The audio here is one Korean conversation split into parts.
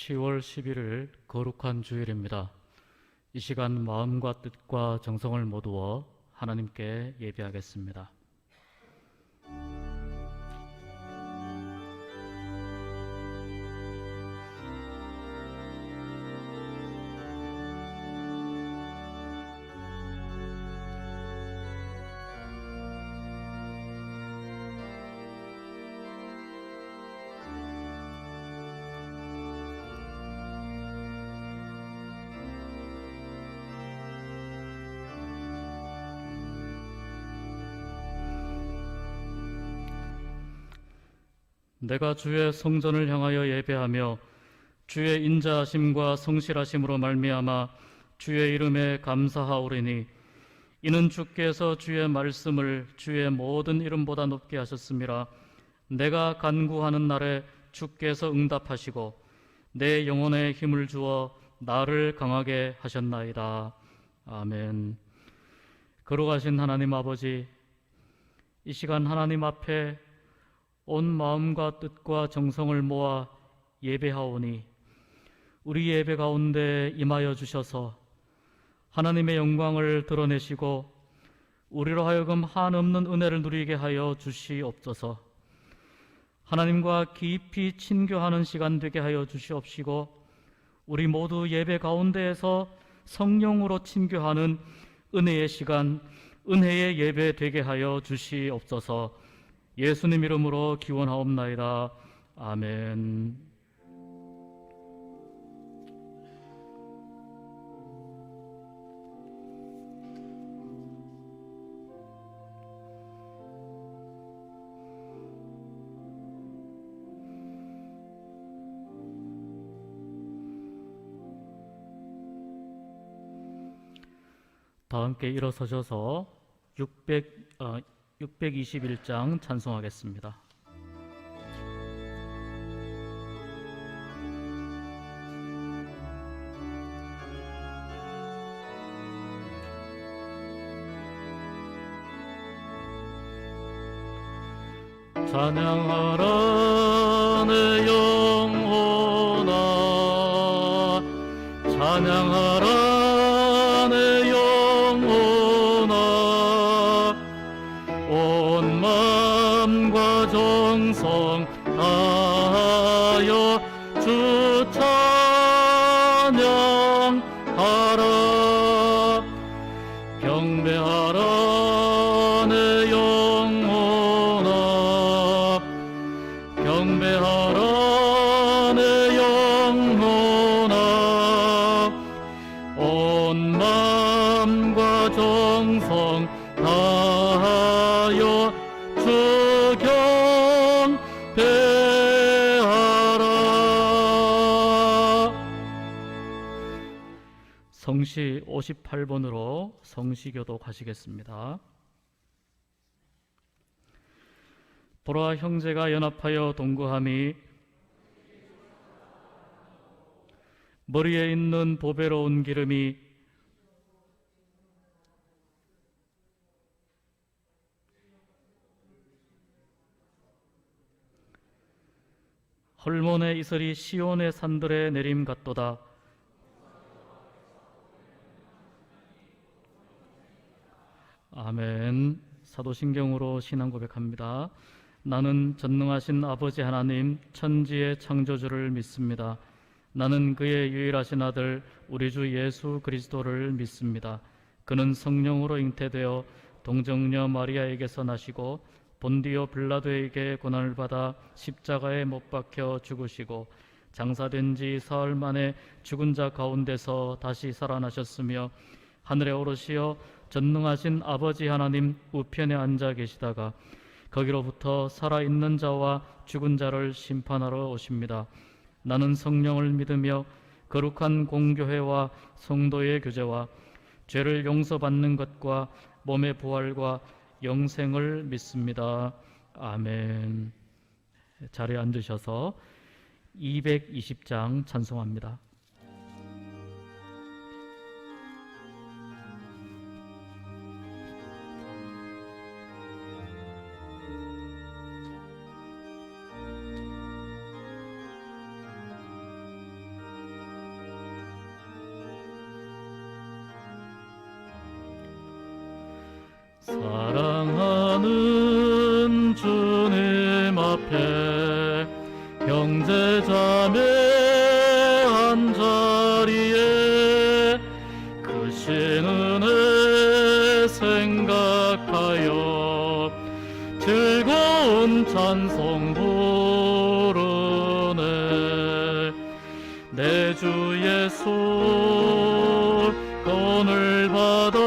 10월 11일 거룩한 주일입니다. 이 시간 마음과 뜻과 정성을 모두어 하나님께 예배하겠습니다. 내가 주의 성전을 향하여 예배하며 주의 인자하심과 성실하심으로 말미암아 주의 이름에 감사하오리니 이는 주께서 주의 말씀을 주의 모든 이름보다 높게 하셨음이라. 내가 간구하는 날에 주께서 응답하시고 내 영혼에 힘을 주어 나를 강하게 하셨나이다. 아멘. 거룩하신 하나님 아버지, 이 시간 하나님 앞에 온 마음과 뜻과 정성을 모아 예배하오니 우리 예배 가운데 임하여 주셔서 하나님의 영광을 드러내시고 우리로 하여금 한없는 은혜를 누리게 하여 주시옵소서. 하나님과 깊이 친교하는 시간 되게 하여 주시옵시고 우리 모두 예배 가운데에서 성령으로 친교하는 은혜의 시간, 은혜의 예배 되게 하여 주시옵소서. 예수님 이름으로 기원하옵나이다. 아멘. 다 함께 일어서셔서 621장 찬송하겠습니다. 찬양하라 내 영혼아, 찬양하라 내 영혼아, 온 마음과 정성 다하여 주 찬양하라. 경배하라 내 영혼아, 경배하라 내 영혼아, 온 마음과 정성 다하여 주 경배하라. 성시 58번으로 성시교도 가시겠습니다. 보라, 형제가 연합하여 동거함이 머리에 있는 보배로운 기름이 헐몬의 이슬이 시온의 산들에 내림 같도다. 아멘. 사도신경으로 신앙 고백합니다. 나는 전능하신 아버지 하나님 천지의 창조주를 믿습니다. 나는 그의 유일하신 아들 우리 주 예수 그리스도를 믿습니다. 그는 성령으로 잉태되어 동정녀 마리아에게서 나시고 본디오 빌라도에게 고난을 받아 십자가에 못 박혀 죽으시고 장사된 지 사흘 만에 죽은 자 가운데서 다시 살아나셨으며 하늘에 오르시어 전능하신 아버지 하나님 우편에 앉아 계시다가 거기로부터 살아있는 자와 죽은 자를 심판하러 오십니다. 나는 성령을 믿으며 거룩한 공교회와 성도의 교제와 죄를 용서받는 것과 몸의 부활과 영생을 믿습니다. 아멘. 자리에 앉으셔서 220장 찬송합니다. 사랑하는 주님 앞에 형제자매 한자리에 크신 은혜 생각하여 즐거운 찬송 부르네. 내 주 예수 건을 받아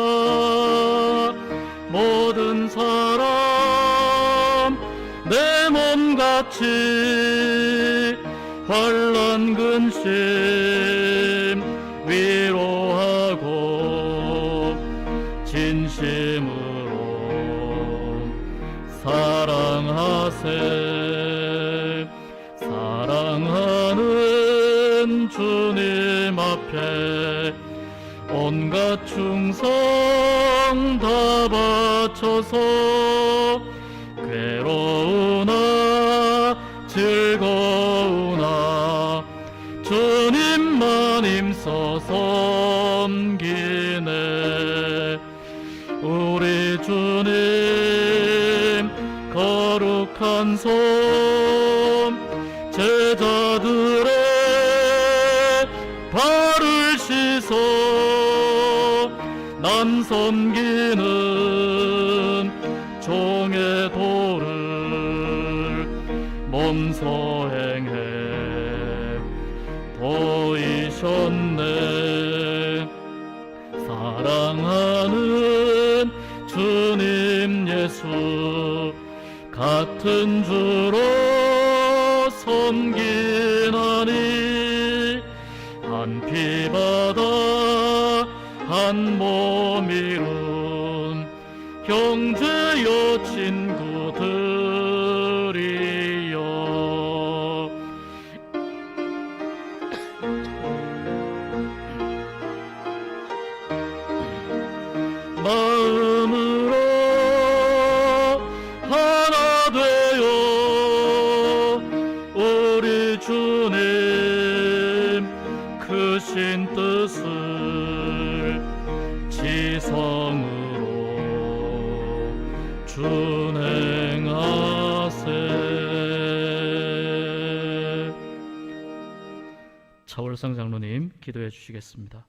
모든 사람 내 몸같이 환난 근심 위로하고 진심으로 사랑하세. 사랑하는 주님 앞에 온갖 충성 다 바쳐서 괴로우나 즐거우나 주님만 힘써 섬기네. 우리 주님 거룩한 손 제자들의 발을 씻어 남 섬기는 종의 도를 몸소 행해 보이셨네. 사랑하는 주님 예수 같은 주로 섬기나니 한 피 받아 한 몸 이룬 형제여 친구들이여. 마음으로 하나 되어 우리 주님 크신 뜻을 지성으로 준행하세. 차월상 장로님 기도해 주시겠습니다.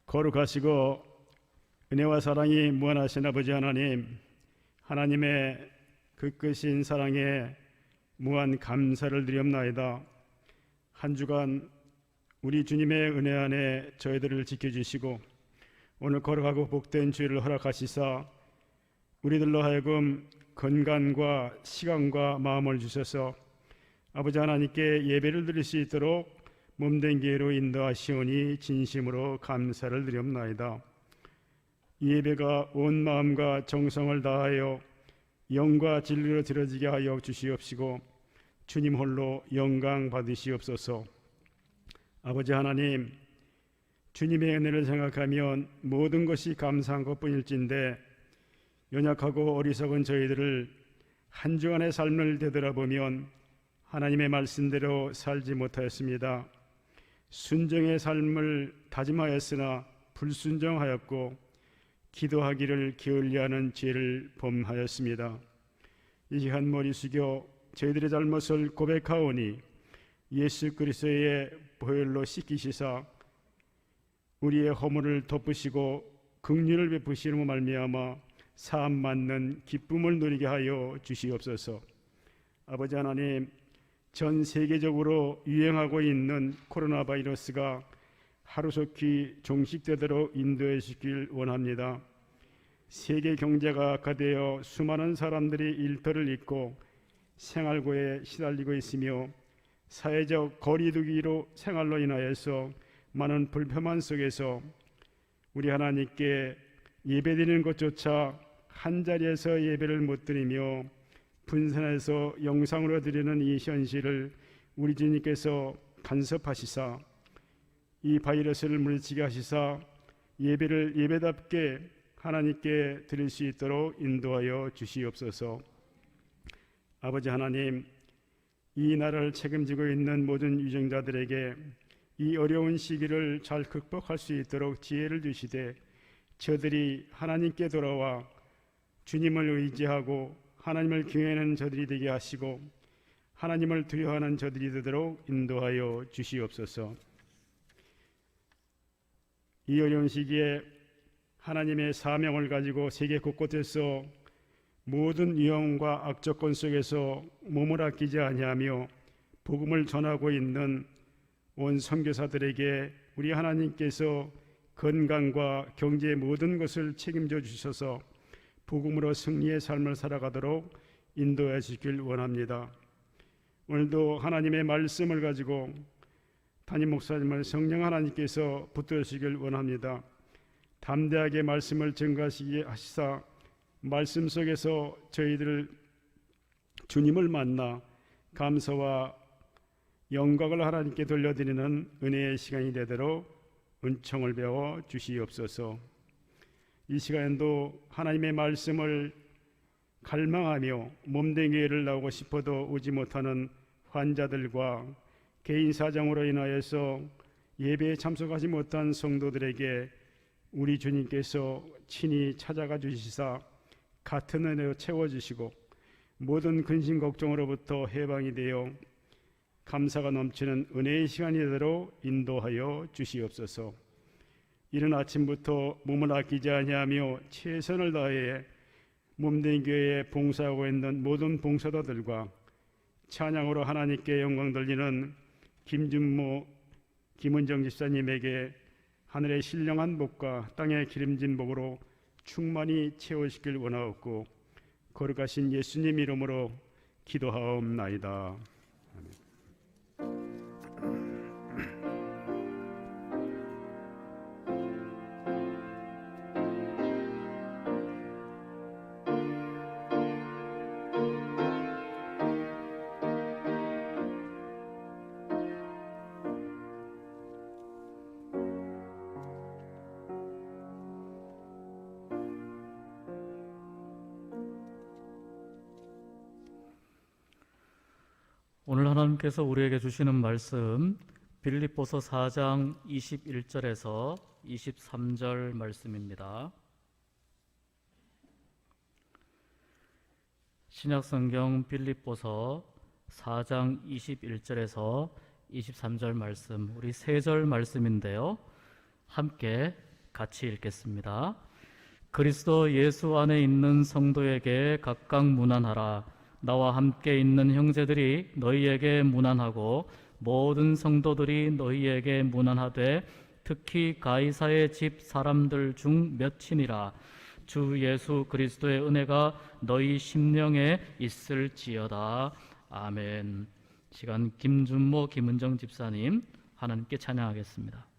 거룩하시고 은혜와 사랑이 무한하신 아버지 하나님, 하나님의 그 크신 사랑에 무한 감사를 드리옵나이다. 한 주간 우리 주님의 은혜 안에 저희들을 지켜주시고 오늘 거룩하고 복된 주일을 허락하시사 우리들로 하여금 건강과 시간과 마음을 주셔서 아버지 하나님께 예배를 드릴 수 있도록 몸된 기회로 인도하시오니 진심으로 감사를 드리옵나이다. 이 예배가 온 마음과 정성을 다하여 영과 진리로 드려지게 하여 주시옵시고 주님 홀로 영광 받으시옵소서. 아버지 하나님, 주님의 은혜를 생각하면 모든 것이 감사한 것뿐일진데 연약하고 어리석은 저희들을 한 주간의 삶을 되돌아보면 하나님의 말씀대로 살지 못하였습니다. 순정의 삶을 다짐하였으나 불순종하였고 기도하기를 게을리하는 죄를 범하였습니다. 이 시간 머리 숙여 저희들의 잘못을 고백하오니 예수 그리스도의 보혈로 씻기시사 우리의 허물을 덮으시고 긍휼을 베푸시는 말미암아 사함 받는 기쁨을 누리게 하여 주시옵소서. 아버지 하나님, 전 세계적으로 유행하고 있는 코로나 바이러스가 하루속히 종식되도록 인도해 주길 원합니다. 세계 경제가 악화되어 수많은 사람들이 일터를 잃고 생활고에 시달리고 있으며 사회적 거리두기로 생활로 인하여서 많은 불편함 속에서 우리 하나님께 예배드리는 것조차 한자리에서 예배를 못 드리며 분산해서 영상으로 드리는 이 현실을 우리 주님께서 간섭하시사 이 바이러스를 물리치게 하시사 예배를 예배답게 하나님께 드릴 수 있도록 인도하여 주시옵소서. 아버지 하나님, 이 나라를 책임지고 있는 모든 유정자들에게 이 어려운 시기를 잘 극복할 수 있도록 지혜를 주시되 저들이 하나님께 돌아와 주님을 의지하고 하나님을 경외하는 저들이 되게 하시고 하나님을 두려워하는 저들이 되도록 인도하여 주시옵소서. 이 어려운 시기에 하나님의 사명을 가지고 세계 곳곳에서 모든 위험과 악조건 속에서 몸을 아끼지 아니하며 복음을 전하고 있는 온 선교사들에게 우리 하나님께서 건강과 경제의 모든 것을 책임져 주셔서 복음으로 승리의 삶을 살아가도록 인도해 주길 원합니다. 오늘도 하나님의 말씀을 가지고 담임 목사님을 성령 하나님께서 붙드시길 원합니다. 담대하게 말씀을 증거하시게 하시사 말씀 속에서 저희들 주님을 만나 감사와 영광을 하나님께 돌려드리는 은혜의 시간이 되도록 은총을 베어 주시옵소서. 이 시간에도 하나님의 말씀을 갈망하며 몸된 교회를 나오고 싶어도 오지 못하는 환자들과 개인 사정으로 인하여서 예배에 참석하지 못한 성도들에게 우리 주님께서 친히 찾아가 주시사 같은 은혜로 채워주시고 모든 근심 걱정으로부터 해방이 되어 감사가 넘치는 은혜의 시간이 되도록 인도하여 주시옵소서. 이른 아침부터 몸을 아끼지 아니하며 최선을 다해 몸된 교회에 봉사하고 있는 모든 봉사자들과 찬양으로 하나님께 영광 돌리는 김준모, 김은정 집사님에게 하늘의 신령한 복과 땅의 기름진 복으로 충만히 채우시길 원하옵고 거룩하신 예수님 이름으로 기도하옵나이다. 오늘 하나님께서 우리에게 주시는 말씀 빌립보서 4장 21절에서 23절 말씀입니다. 신약성경 빌립보서 4장 21절에서 23절 말씀, 우리 3절 말씀인데요, 함께 같이 읽겠습니다. 그리스도 예수 안에 있는 성도에게 각각 문안하라. 나와 함께 있는 형제들이 너희에게 문안하고 모든 성도들이 너희에게 문안하되 특히 가이사의 집 사람들 중 몇이니라. 주 예수 그리스도의 은혜가 너희 심령에 있을지어다. 아멘. 시간 김준모, 김은정 집사님 하나님께 찬양하겠습니다.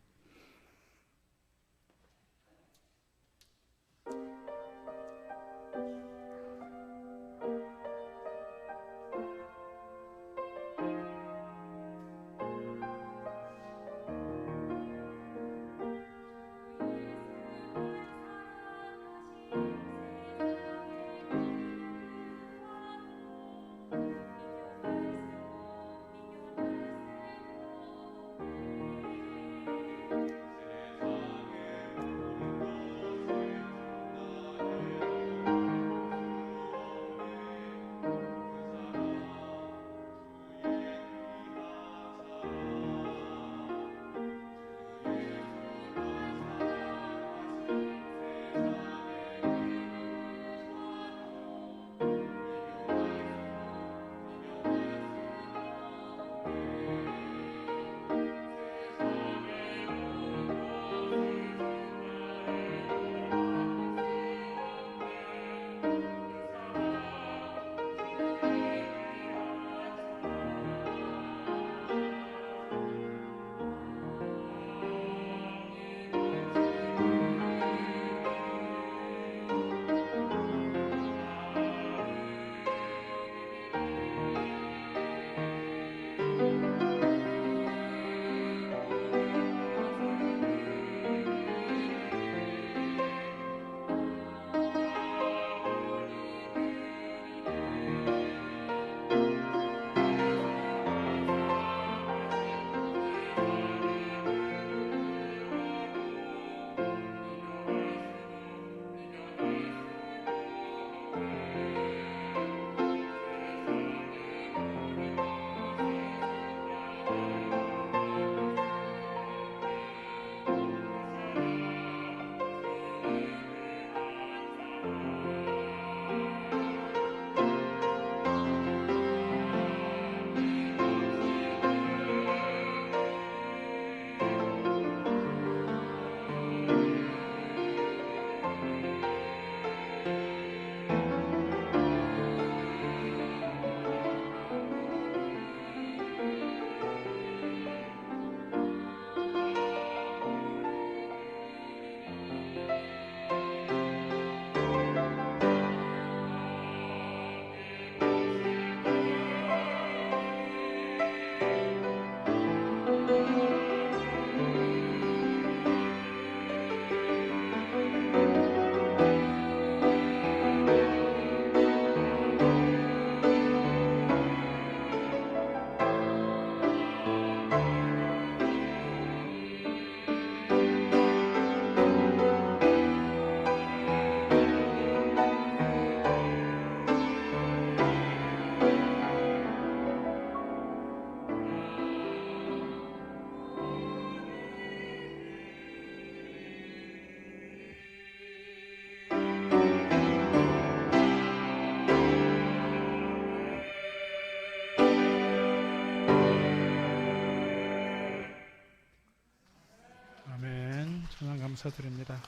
감사드립니다.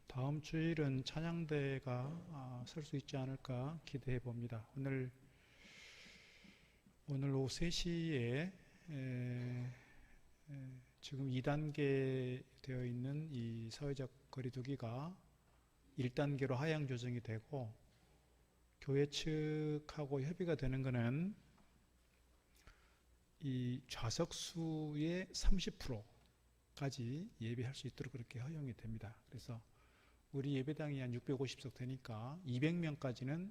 다음 주일은 찬양대가 설 수 있지 않을까 기대해 봅니다. 오늘 오후 3시에 지금 2단계 되어 있는 이 사회적 거리두기가 1단계로 하향 조정이 되고, 교회 측하고 협의가 되는 것은 이 좌석수의 30%까지 예배할 수 있도록 그렇게 허용이 됩니다. 그래서 우리 예배당이 한 650석 되니까 200명까지는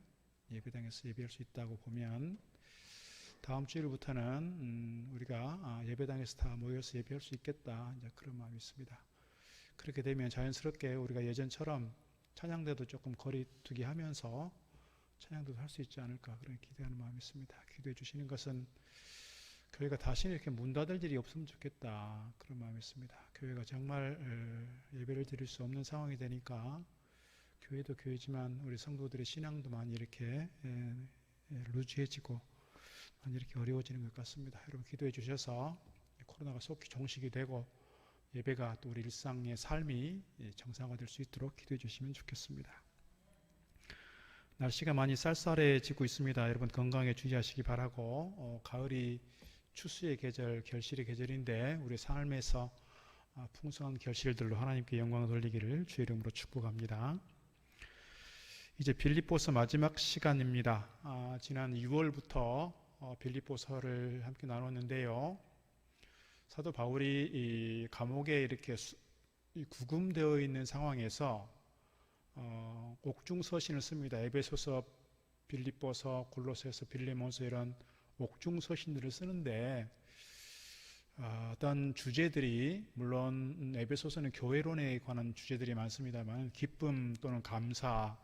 예배당에서 예배할 수 있다고 보면, 다음 주일부터는 우리가 예배당에서 다 모여서 예배할 수 있겠다, 이제 그런 마음이 있습니다. 그렇게 되면 자연스럽게 우리가 예전처럼 찬양대도 조금 거리두기 하면서 찬양도 할 수 있지 않을까, 그런 기대하는 마음이 있습니다. 기도해 주시는 것은 교회가 다시는 이렇게 문 닫을 일이 없으면 좋겠다, 그런 마음이 있습니다. 교회가 정말 예배를 드릴 수 없는 상황이 되니까 교회도 교회지만 우리 성도들의 신앙도 많이 이렇게 루즈해지고 많이 이렇게 어려워지는 것 같습니다. 여러분 기도해 주셔서 코로나가 속히 종식이 되고 예배가 또 우리 일상의 삶이 정상화될 수 있도록 기도해 주시면 좋겠습니다. 날씨가 많이 쌀쌀해지고 있습니다. 여러분 건강에 주의하시기 바라고, 가을이 추수의 계절, 결실의 계절인데 우리 삶에서 풍성한 결실들로 하나님께 영광을 돌리기를 주의 이름으로 축복합니다. 이제 빌립보서 마지막 시간입니다. 지난 6월부터 빌립보서를 함께 나눴는데요. 사도 바울이 이 감옥에 이렇게 구금되어 있는 상황에서 옥중 서신을 씁니다. 에베소서, 빌립보서, 골로새서, 빌레몬서 이런 옥중 서신들을 쓰는데, 어떤 주제들이, 물론 에베소서는 교회론에 관한 주제들이 많습니다만 기쁨 또는 감사,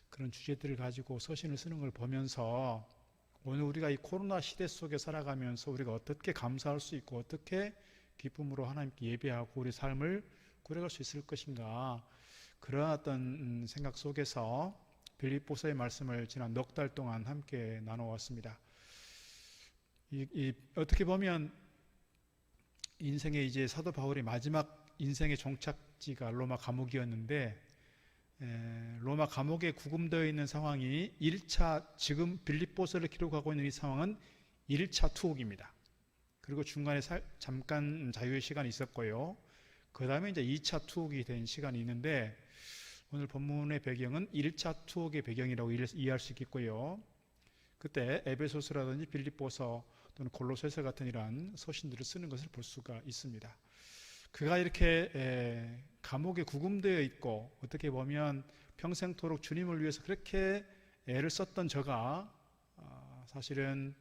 그런 주제들을 가지고 서신을 쓰는 걸 보면서 오늘 우리가 이 코로나 시대 속에 살아가면서 우리가 어떻게 감사할 수 있고 어떻게 기쁨으로 하나님께 예배하고 우리 삶을 꾸려갈 수 있을 것인가, 그런 어떤 생각 속에서 빌립보서의 말씀을 지난 넉 달 동안 함께 나눠왔습니다. 어떻게 보면 인생의 이제 사도 바울의 마지막 인생의 종착지가 로마 감옥이었는데, 로마 감옥에 구금되어 있는 상황이 1차, 지금 빌립보서를 기록하고 있는 이 상황은 1차 투옥입니다. 그리고 중간에 잠깐 자유의 시간이 있었고요. 그 다음에 이제 2차 투옥이 된 시간이 있는데, 오늘 본문의 배경은 1차 투옥의 배경이라고 이해할 수 있겠고요. 그때 에베소서라든지 빌립보서 또는 골로새서 같은 이러한 서신들을 쓰는 것을 볼 수가 있습니다. 그가 이렇게 감옥에 구금되어 있고 어떻게 보면 평생토록 주님을 위해서 그렇게 애를 썼던 저가 사실은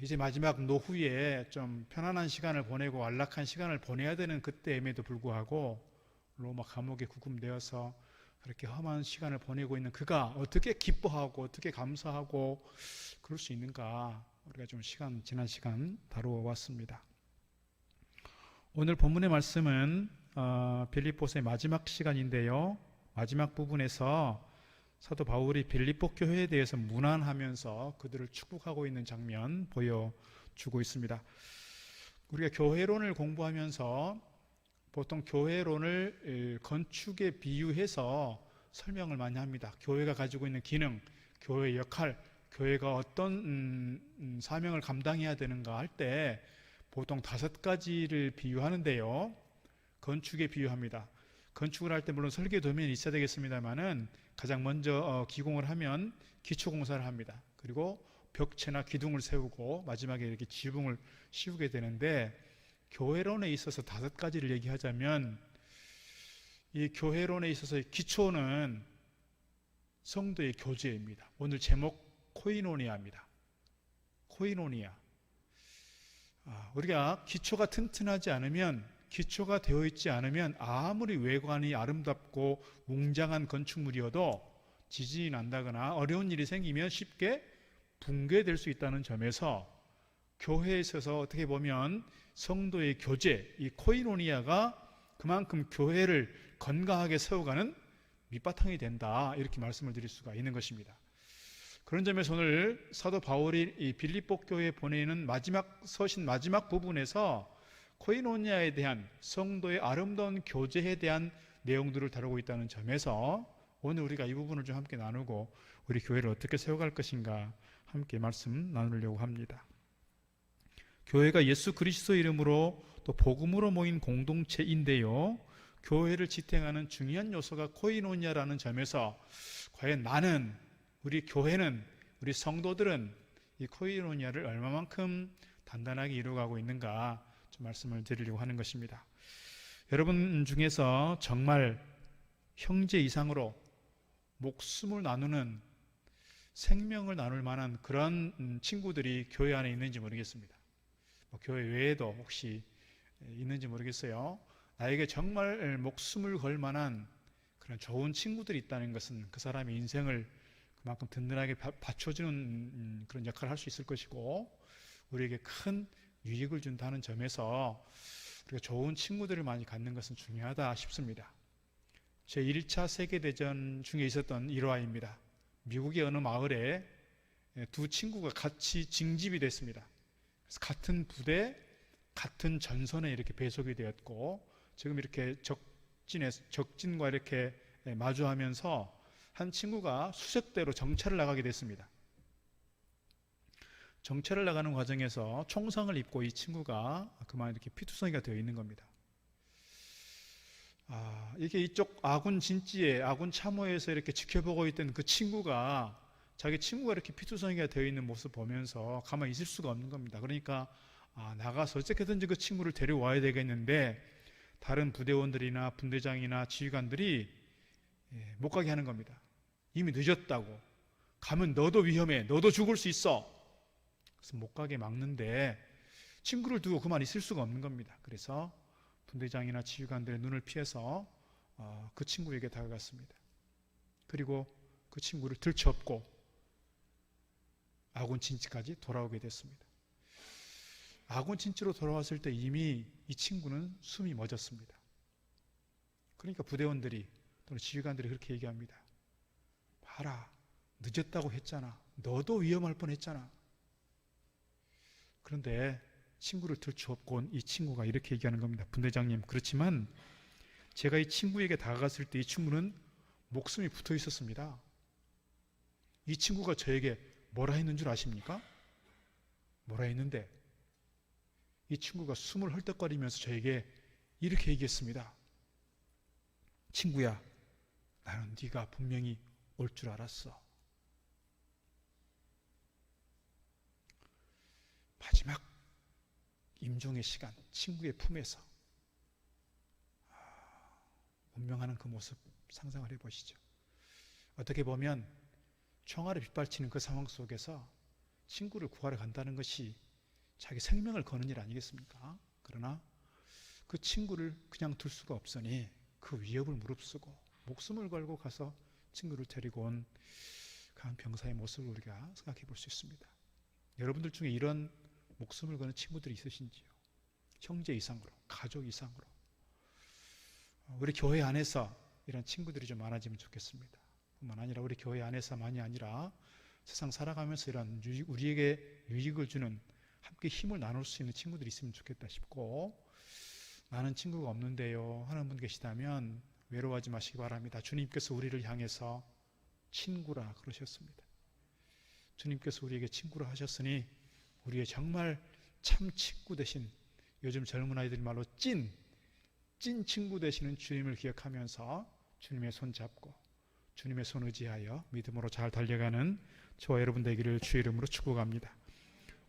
이제 마지막 노후에 좀 편안한 시간을 보내고 안락한 시간을 보내야 되는 그때임에도 불구하고 로마 감옥에 구금되어서 그렇게 험한 시간을 보내고 있는 그가 어떻게 기뻐하고 어떻게 감사하고 그럴 수 있는가, 우리가 좀 지난 시간 다루어 왔습니다. 오늘 본문의 말씀은 빌립보서의 마지막 시간인데요. 마지막 부분에서 사도 바울이 빌립보 교회에 대해서 문안하면서 그들을 축복하고 있는 장면 보여주고 있습니다. 우리가 교회론을 공부하면서 보통 교회론을 건축에 비유해서 설명을 많이 합니다. 교회가 가지고 있는 기능, 교회의 역할, 교회가 어떤 사명을 감당해야 되는가 할 때 보통 5가지를 비유하는데요. 건축에 비유합니다. 건축을 할 때 물론 설계 도면이 있어야 되겠습니다만은 가장 먼저 기공을 하면 기초공사를 합니다. 그리고 벽체나 기둥을 세우고 마지막에 이렇게 지붕을 씌우게 되는데, 교회론에 있어서 5가지를 얘기하자면 이 교회론에 있어서의 기초는 성도의 교제입니다. 오늘 제목 코이노니아입니다. 코이노니아. 우리가 기초가 튼튼하지 않으면, 기초가 되어 있지 않으면 아무리 외관이 아름답고 웅장한 건축물이어도 지진이 난다거나 어려운 일이 생기면 쉽게 붕괴될 수 있다는 점에서 교회에 있어서 어떻게 보면 성도의 교제, 이 코이노니아가 그만큼 교회를 건강하게 세워가는 밑바탕이 된다, 이렇게 말씀을 드릴 수가 있는 것입니다. 그런 점에서 오늘 사도 바울이 이 빌립보 교회에 보내는 마지막 서신 마지막 부분에서 코이노니아에 대한 성도의 아름다운 교제에 대한 내용들을 다루고 있다는 점에서 오늘 우리가 이 부분을 좀 함께 나누고 우리 교회를 어떻게 세워갈 것인가 함께 말씀 나누려고 합니다. 교회가 예수 그리스도 이름으로 또 복음으로 모인 공동체인데요, 교회를 지탱하는 중요한 요소가 코이노니아라는 점에서 과연 나는, 우리 교회는, 우리 성도들은 이 코이노니아를 얼마만큼 단단하게 이루어가고 있는가 좀 말씀을 드리려고 하는 것입니다. 여러분 중에서 정말 형제 이상으로 목숨을 나누는, 생명을 나눌 만한 그런 친구들이 교회 안에 있는지 모르겠습니다. 교회 외에도 혹시 있는지 모르겠어요. 나에게 정말 목숨을 걸 만한 그런 좋은 친구들이 있다는 것은 그 사람의 인생을 그만큼 든든하게 받쳐주는 그런 역할을 할 수 있을 것이고, 우리에게 큰 유익을 준다는 점에서 우리가 좋은 친구들을 많이 갖는 것은 중요하다 싶습니다. 제1차 세계대전 중에 있었던 일화입니다. 미국의 어느 마을에 두 친구가 같이 징집이 됐습니다. 그래서 같은 부대, 같은 전선에 이렇게 배속이 되었고, 지금 이렇게 적진과 이렇게 마주하면서 한 친구가 수색대로 정찰을 나가게 됐습니다. 정찰을 나가는 과정에서 총상을 입고 이 친구가 그만 이렇게 피투성이가 되어 있는 겁니다. 이게 이쪽 아군 진지에, 아군 참호에서 이렇게 지켜보고 있던 그 친구가, 자기 친구가 이렇게 피투성이가 되어 있는 모습 보면서 가만히 있을 수가 없는 겁니다. 그러니까 나가서 어떻게든지 그 친구를 데려와야 되겠는데, 다른 부대원들이나 분대장이나 지휘관들이 못 가게 하는 겁니다. 이미 늦었다고. 가면 너도 위험해. 너도 죽을 수 있어. 그래서 못 가게 막는데 친구를 두고 그만 있을 수가 없는 겁니다. 그래서 분대장이나 지휘관들의 눈을 피해서 그 친구에게 다가갔습니다. 그리고 그 친구를 들쳐업고 아군 진지까지 돌아오게 됐습니다. 아군 진지로 돌아왔을 때 이미 이 친구는 숨이 멎었습니다. 그러니까 부대원들이 또는 지휘관들이 그렇게 얘기합니다. 봐라, 늦었다고 했잖아. 너도 위험할 뻔했잖아. 그런데 친구를 들쳐업고 온 이 친구가 이렇게 얘기하는 겁니다. 분대장님, 그렇지만 제가 이 친구에게 다가갔을 때 이 친구는 목숨이 붙어 있었습니다. 이 친구가 저에게 뭐라 했는 줄 아십니까? 뭐라 했는데 이 친구가 숨을 헐떡거리면서 저에게 이렇게 얘기했습니다. 친구야, 나는 네가 분명히 올 줄 알았어. 마지막 임종의 시간, 친구의 품에서 운명하는 그 모습 상상을 해보시죠. 어떻게 보면 총알을 빗발치는 그 상황 속에서 친구를 구하러 간다는 것이 자기 생명을 거는 일 아니겠습니까? 그러나 그 친구를 그냥 둘 수가 없으니 그 위협을 무릅쓰고 목숨을 걸고 가서 친구를 데리고 온 강 병사의 모습을 우리가 생각해 볼 수 있습니다. 여러분들 중에 이런 목숨을 거는 친구들이 있으신지요? 형제 이상으로, 가족 이상으로. 우리 교회 안에서 이런 친구들이 좀 많아지면 좋겠습니다. 뿐만 아니라 우리 교회 안에서만이 아니라 세상 살아가면서 이런 우리에게 유익을 주는, 함께 힘을 나눌 수 있는 친구들이 있으면 좋겠다 싶고, 나는 친구가 없는데요 하는 분 계시다면 외로워하지 마시기 바랍니다. 주님께서 우리를 향해서 친구라 그러셨습니다. 주님께서 우리에게 친구라 하셨으니 우리의 정말 참 친구 되신, 요즘 젊은 아이들 말로 찐 친구 되시는 주님을 기억하면서 주님의 손 잡고 주님의 손 의지하여 믿음으로 잘 달려가는 저와 여러분 되기를 주의 이름으로 축복합니다.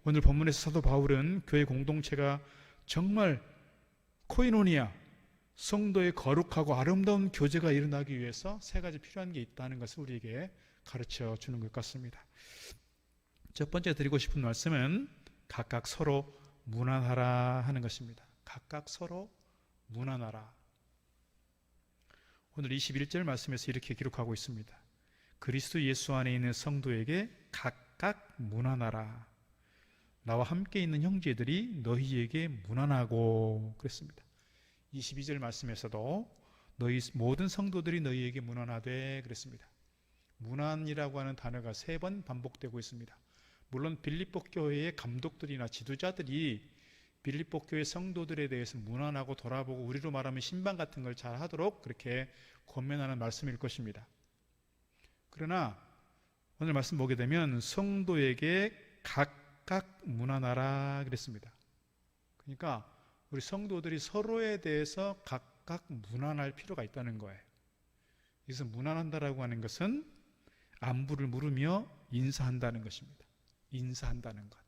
오늘 본문에서 사도 바울은 교회 공동체가 정말 코이노니아, 성도의 거룩하고 아름다운 교제가 일어나기 위해서 세 가지 필요한 게 있다는 것을 우리에게 가르쳐 주는 것 같습니다. 첫 번째 드리고 싶은 말씀은 각각 서로 무난하라 하는 것입니다. 각각 서로 무난하라. 오늘 21절 말씀에서 이렇게 기록하고 있습니다. 그리스도 예수 안에 있는 성도에게 각각 무난하라. 나와 함께 있는 형제들이 너희에게 무난하고 그랬습니다. 22절 말씀에서도 너희 모든 성도들이 너희에게 무난하되 그랬습니다. 문안이라고 하는 단어가 3번 반복되고 있습니다. 물론 빌립보 교회의 감독들이나 지도자들이 빌립보 교회 성도들에 대해서 문안하고 돌아보고 우리로 말하면 신방 같은 걸 잘 하도록 그렇게 권면하는 말씀일 것입니다. 그러나 오늘 말씀 보게 되면 성도에게 각각 문안하라 그랬습니다. 그러니까 우리 성도들이 서로에 대해서 각각 문안할 필요가 있다는 거예요. 여기서 문안한다라고 하는 것은 안부를 물으며 인사한다는 것입니다. 인사한다는 것.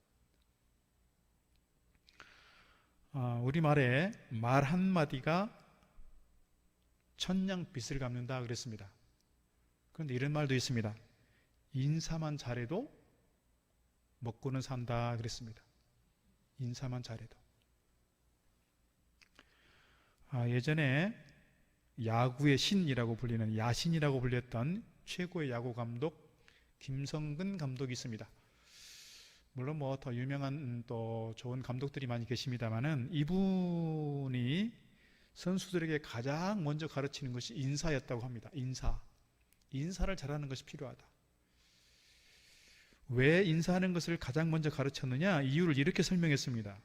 우리말에 말 한마디가 천냥빚을 갚는다 그랬습니다. 그런데 이런 말도 있습니다. 인사만 잘해도 먹고는 산다 그랬습니다. 인사만 잘해도. 예전에 야구의 신이라고 불리는 야신이라고 불렸던 최고의 야구 감독 김성근 감독이 있습니다. 물론 뭐 더 유명한 또 좋은 감독들이 많이 계십니다만은 이분이 선수들에게 가장 먼저 가르치는 것이 인사였다고 합니다. 인사를 잘하는 것이 필요하다. 왜 인사하는 것을 가장 먼저 가르쳤느냐? 이유를 이렇게 설명했습니다.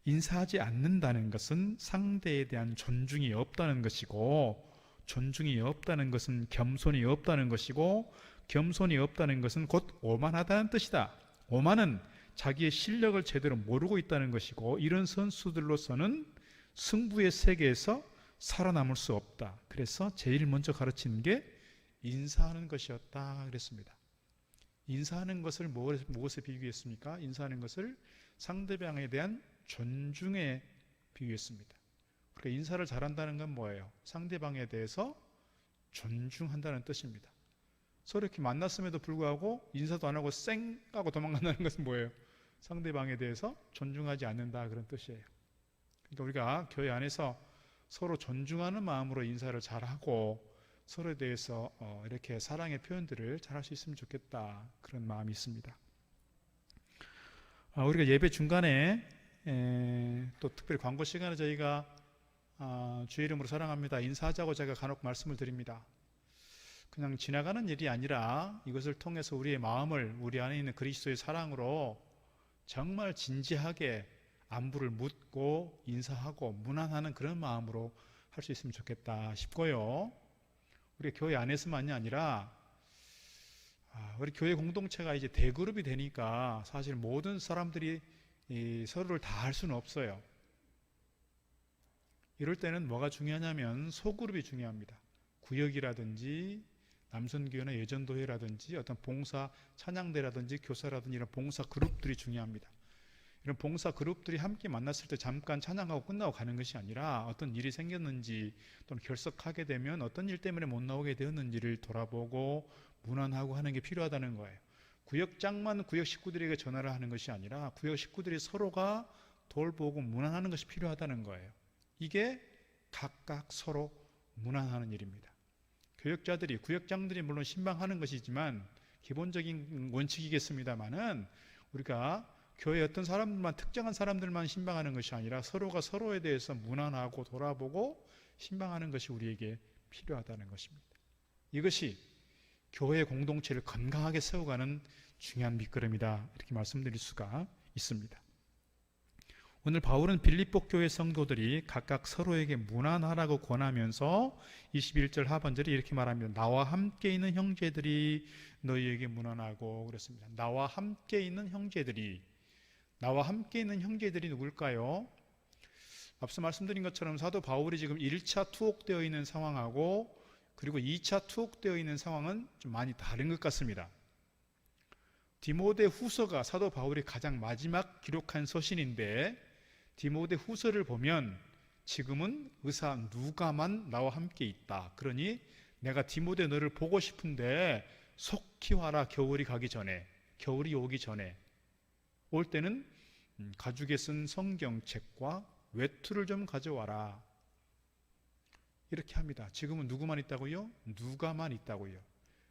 인사하지 않는다는 것은 상대에 대한 존중이 없다는 것이고, 존중이 없다는 것은 겸손이 없다는 것이고, 겸손이 없다는 것은 곧 오만하다는 뜻이다. 오만은 자기의 실력을 제대로 모르고 있다는 것이고, 이런 선수들로서는 승부의 세계에서 살아남을 수 없다. 그래서 제일 먼저 가르치는 게 인사하는 것이었다 그랬습니다. 인사하는 것을 무엇에 비교했습니까? 인사하는 것을 상대방에 대한 존중에 비교했습니다. 그러니까 인사를 잘한다는 건 뭐예요? 상대방에 대해서 존중한다는 뜻입니다. 서로 이렇게 만났음에도 불구하고 인사도 안 하고 쌩 하고 도망간다는 것은 뭐예요? 상대방에 대해서 존중하지 않는다 그런 뜻이에요. 그러니까 우리가 교회 안에서 서로 존중하는 마음으로 인사를 잘하고 서로에 대해서 이렇게 사랑의 표현들을 잘할 수 있으면 좋겠다 그런 마음이 있습니다. 우리가 예배 중간에 또 특별히 광고 시간에 저희가 주의 이름으로 사랑합니다 인사하자고 제가 간혹 말씀을 드립니다. 그냥 지나가는 일이 아니라 이것을 통해서 우리의 마음을 우리 안에 있는 그리스도의 사랑으로 정말 진지하게 안부를 묻고 인사하고 문안하는 그런 마음으로 할 수 있으면 좋겠다 싶고요. 우리 교회 안에서만이 아니라 우리 교회 공동체가 이제 대그룹이 되니까 사실 모든 사람들이 서로를 다 할 수는 없어요. 이럴 때는 뭐가 중요하냐면 소그룹이 중요합니다. 구역이라든지 남선교회나 예전도회라든지 어떤 봉사 찬양대라든지 교사라든지 이런 봉사 그룹들이 중요합니다. 이런 봉사 그룹들이 함께 만났을 때 잠깐 찬양하고 끝나고 가는 것이 아니라 어떤 일이 생겼는지 또는 결석하게 되면 어떤 일 때문에 못 나오게 되었는지를 돌아보고 문안하고 하는 게 필요하다는 거예요. 구역장만 구역 식구들에게 전화를 하는 것이 아니라 구역 식구들이 서로가 돌보고 문안하는 것이 필요하다는 거예요. 이게 각각 서로 문안하는 일입니다. 교역자들이 구역장들이 물론 신방하는 것이지만 기본적인 원칙이겠습니다만은 우리가 교회 어떤 사람들만 특정한 사람들만 신방하는 것이 아니라 서로가 서로에 대해서 문안하고 돌아보고 신방하는 것이 우리에게 필요하다는 것입니다. 이것이 교회 공동체를 건강하게 세워가는 중요한 밑거름이다 이렇게 말씀드릴 수가 있습니다. 오늘 바울은 빌립보 교회 성도들이 각각 서로에게 문안하라고 권하면서 21절 하반절에 이렇게 말합니다. 나와 함께 있는 형제들이 너희에게 문안하고 그랬습니다. 나와 함께 있는 형제들이 누굴까요? 앞서 말씀드린 것처럼 사도 바울이 지금 1차 투옥되어 있는 상황하고 그리고 2차 투옥되어 있는 상황은 좀 많이 다른 것 같습니다. 디모데 후서가 사도 바울이 가장 마지막 기록한 서신인데 디모데 후서를 보면 지금은 의사 누가만 나와 함께 있다. 그러니 내가 디모데 너를 보고 싶은데 속히 와라. 겨울이 오기 전에 올 때는 가죽에 쓴 성경책과 외투를 좀 가져와라. 이렇게 합니다. 지금은 누구만 있다고요? 누가만 있다고요.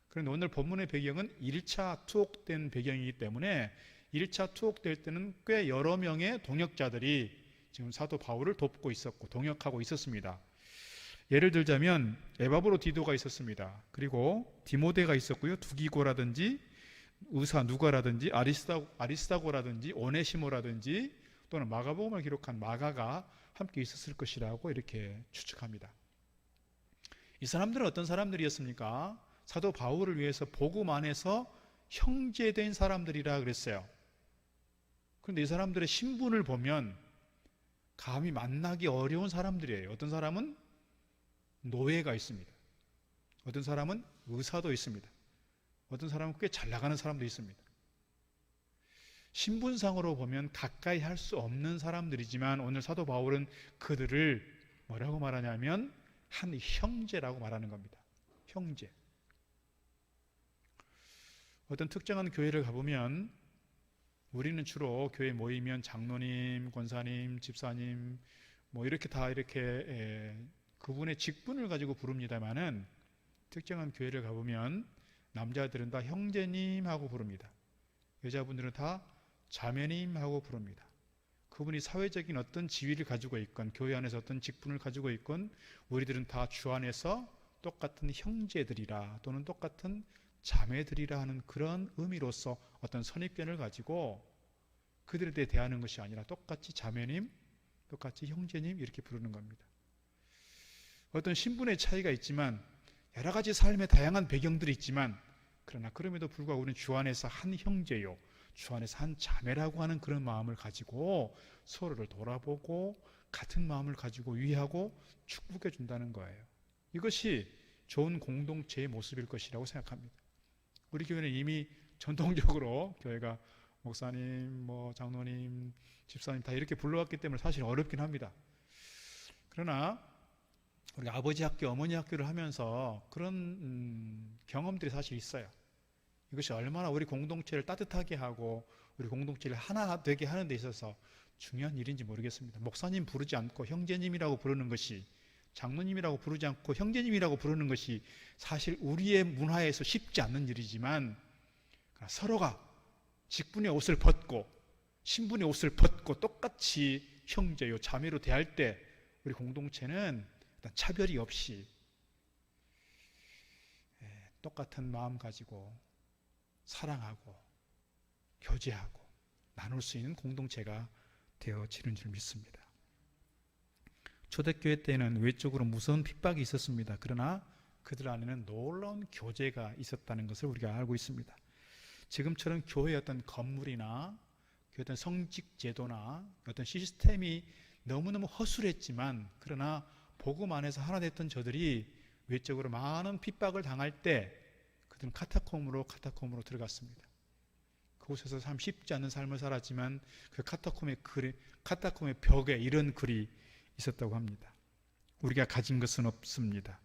그런데 오늘 본문의 배경은 1차 투옥된 배경이기 때문에 1차 투옥될 때는 꽤 여러 명의 동역자들이 지금 사도 바울을 돕고 있었고 동역하고 있었습니다. 예를 들자면 에바브로디도가 있었습니다. 그리고 디모데가 있었고요. 두기고라든지 의사 누가라든지 아리스다고라든지 오네시모라든지 또는 마가복음을 기록한 마가가 함께 있었을 것이라고 이렇게 추측합니다. 이 사람들은 어떤 사람들이었습니까? 사도 바울을 위해서 복음 안에서 형제된 사람들이라 그랬어요. 그런데 이 사람들의 신분을 보면 감히 만나기 어려운 사람들이에요. 어떤 사람은 노예가 있습니다. 어떤 사람은 의사도 있습니다. 어떤 사람은 꽤 잘 나가는 사람도 있습니다. 신분상으로 보면 가까이 할 수 없는 사람들이지만 오늘 사도 바울은 그들을 뭐라고 말하냐면 한 형제라고 말하는 겁니다. 형제. 어떤 특정한 교회를 가보면 우리는 주로 교회 모이면 장로님, 권사님, 집사님 뭐 이렇게 다 이렇게 그분의 직분을 가지고 부릅니다만은 특정한 교회를 가보면 남자들은 다 형제님 하고 부릅니다. 여자분들은 다 자매님 하고 부릅니다. 그분이 사회적인 어떤 지위를 가지고 있건 교회 안에서 어떤 직분을 가지고 있건 우리들은 다 주 안에서 똑같은 형제들이라 또는 똑같은 자매들이라 하는 그런 의미로서 어떤 선입견을 가지고 그들에 대해 대하는 것이 아니라 똑같이 자매님, 똑같이 형제님 이렇게 부르는 겁니다. 어떤 신분의 차이가 있지만 여러 가지 삶의 다양한 배경들이 있지만 그러나 그럼에도 불구하고 우리는 주 안에서 한 형제요, 주 안에서 한 자매라고 하는 그런 마음을 가지고 서로를 돌아보고 같은 마음을 가지고 위하고 축복해 준다는 거예요. 이것이 좋은 공동체의 모습일 것이라고 생각합니다. 우리 교회는 이미 전통적으로 교회가 목사님, 장로님, 집사님 다 이렇게 불러왔기 때문에 사실 어렵긴 합니다. 그러나 우리 아버지 학교, 어머니 학교를 하면서 그런 경험들이 사실 있어요. 이것이 얼마나 우리 공동체를 따뜻하게 하고 우리 공동체를 하나 되게 하는 데 있어서 중요한 일인지 모르겠습니다. 목사님 부르지 않고 형제님이라고 부르는 것이, 장로님이라고 부르지 않고 형제님이라고 부르는 것이 사실 우리의 문화에서 쉽지 않는 일이지만 서로가 직분의 옷을 벗고 신분의 옷을 벗고 똑같이 형제요 자매로 대할 때 우리 공동체는 차별이 없이 똑같은 마음 가지고 사랑하고 교제하고 나눌 수 있는 공동체가 되어지는 줄 믿습니다. 초대교회 때는 외적으로 무서운 핍박이 있었습니다. 그러나 그들 안에는 놀라운 교제가 있었다는 것을 우리가 알고 있습니다. 지금처럼 교회의 어떤 건물이나 어떤 성직 제도나 어떤 시스템이 너무너무 허술했지만 그러나 복음 안에서 하나 됐던 저들이 외적으로 많은 핍박을 당할 때 그들은 카타콤으로 들어갔습니다. 그곳에서 참 쉽지 않은 삶을 살았지만 그 카타콤의 벽에 이런 글이 있었다고 합니다. 우리가 가진 것은 없습니다.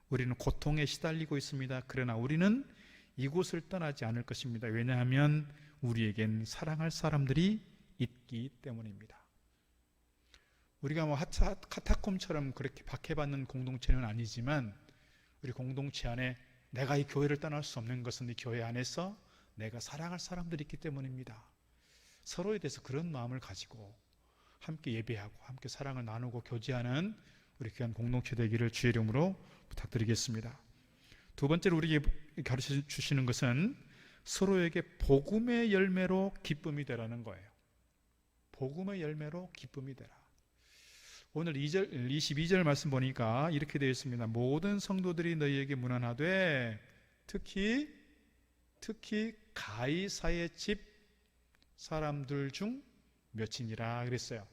우리는 고통에 시달리고 있습니다. 그러나 우리는 이곳을 떠나지 않을 것입니다. 왜냐하면 우리에겐 사랑할 사람들이 있기 때문입니다. 우리가 카타콤처럼 그렇게 박해받는 공동체는 아니지만 우리 공동체 안에 내가 이 교회를 떠날 수 없는 것은 이 교회 안에서 내가 사랑할 사람들이 있기 때문입니다. 서로에 대해서 그런 마음을 가지고 함께 예배하고 함께 사랑을 나누고 교제하는 우리 귀한 공동체 되기를 주의 이름으로 부탁드리겠습니다. 두 번째로 우리에게 가르쳐 주시는 것은 서로에게 복음의 열매로 기쁨이 되라는 거예요. 복음의 열매로 기쁨이 되라. 오늘 22절 말씀 보니까 이렇게 되어 있습니다. 모든 성도들이 너희에게 문안하되 특히 가이사의 집 사람들 중 몇이니라 그랬어요.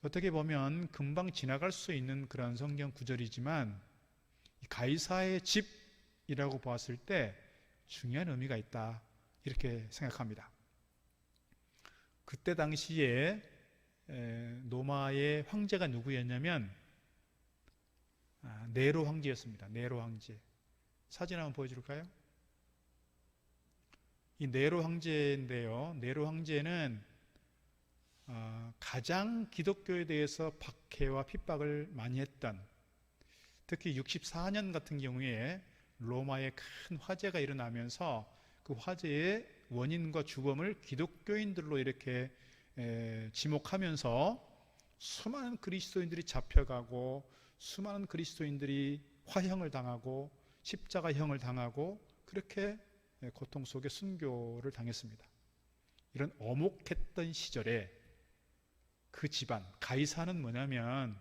어떻게 보면 금방 지나갈 수 있는 그런 성경 구절이지만 가이사의 집이라고 보았을 때 중요한 의미가 있다 이렇게 생각합니다. 그때 당시에 로마의 황제가 누구였냐면 네로 황제였습니다. 네로 황제. 사진 한번 보여줄까요? 이 네로 황제인데요. 네로 황제는 가장 기독교에 대해서 박해와 핍박을 많이 했던, 특히 64년 같은 경우에 로마에 큰 화재가 일어나면서 그 화재의 원인과 주범을 기독교인들로 이렇게 지목하면서 수많은 그리스도인들이 잡혀가고 수많은 그리스도인들이 화형을 당하고 십자가형을 당하고 그렇게 고통 속에 순교를 당했습니다. 이런 어목했던 시절에 그 집안, 가이사는 뭐냐면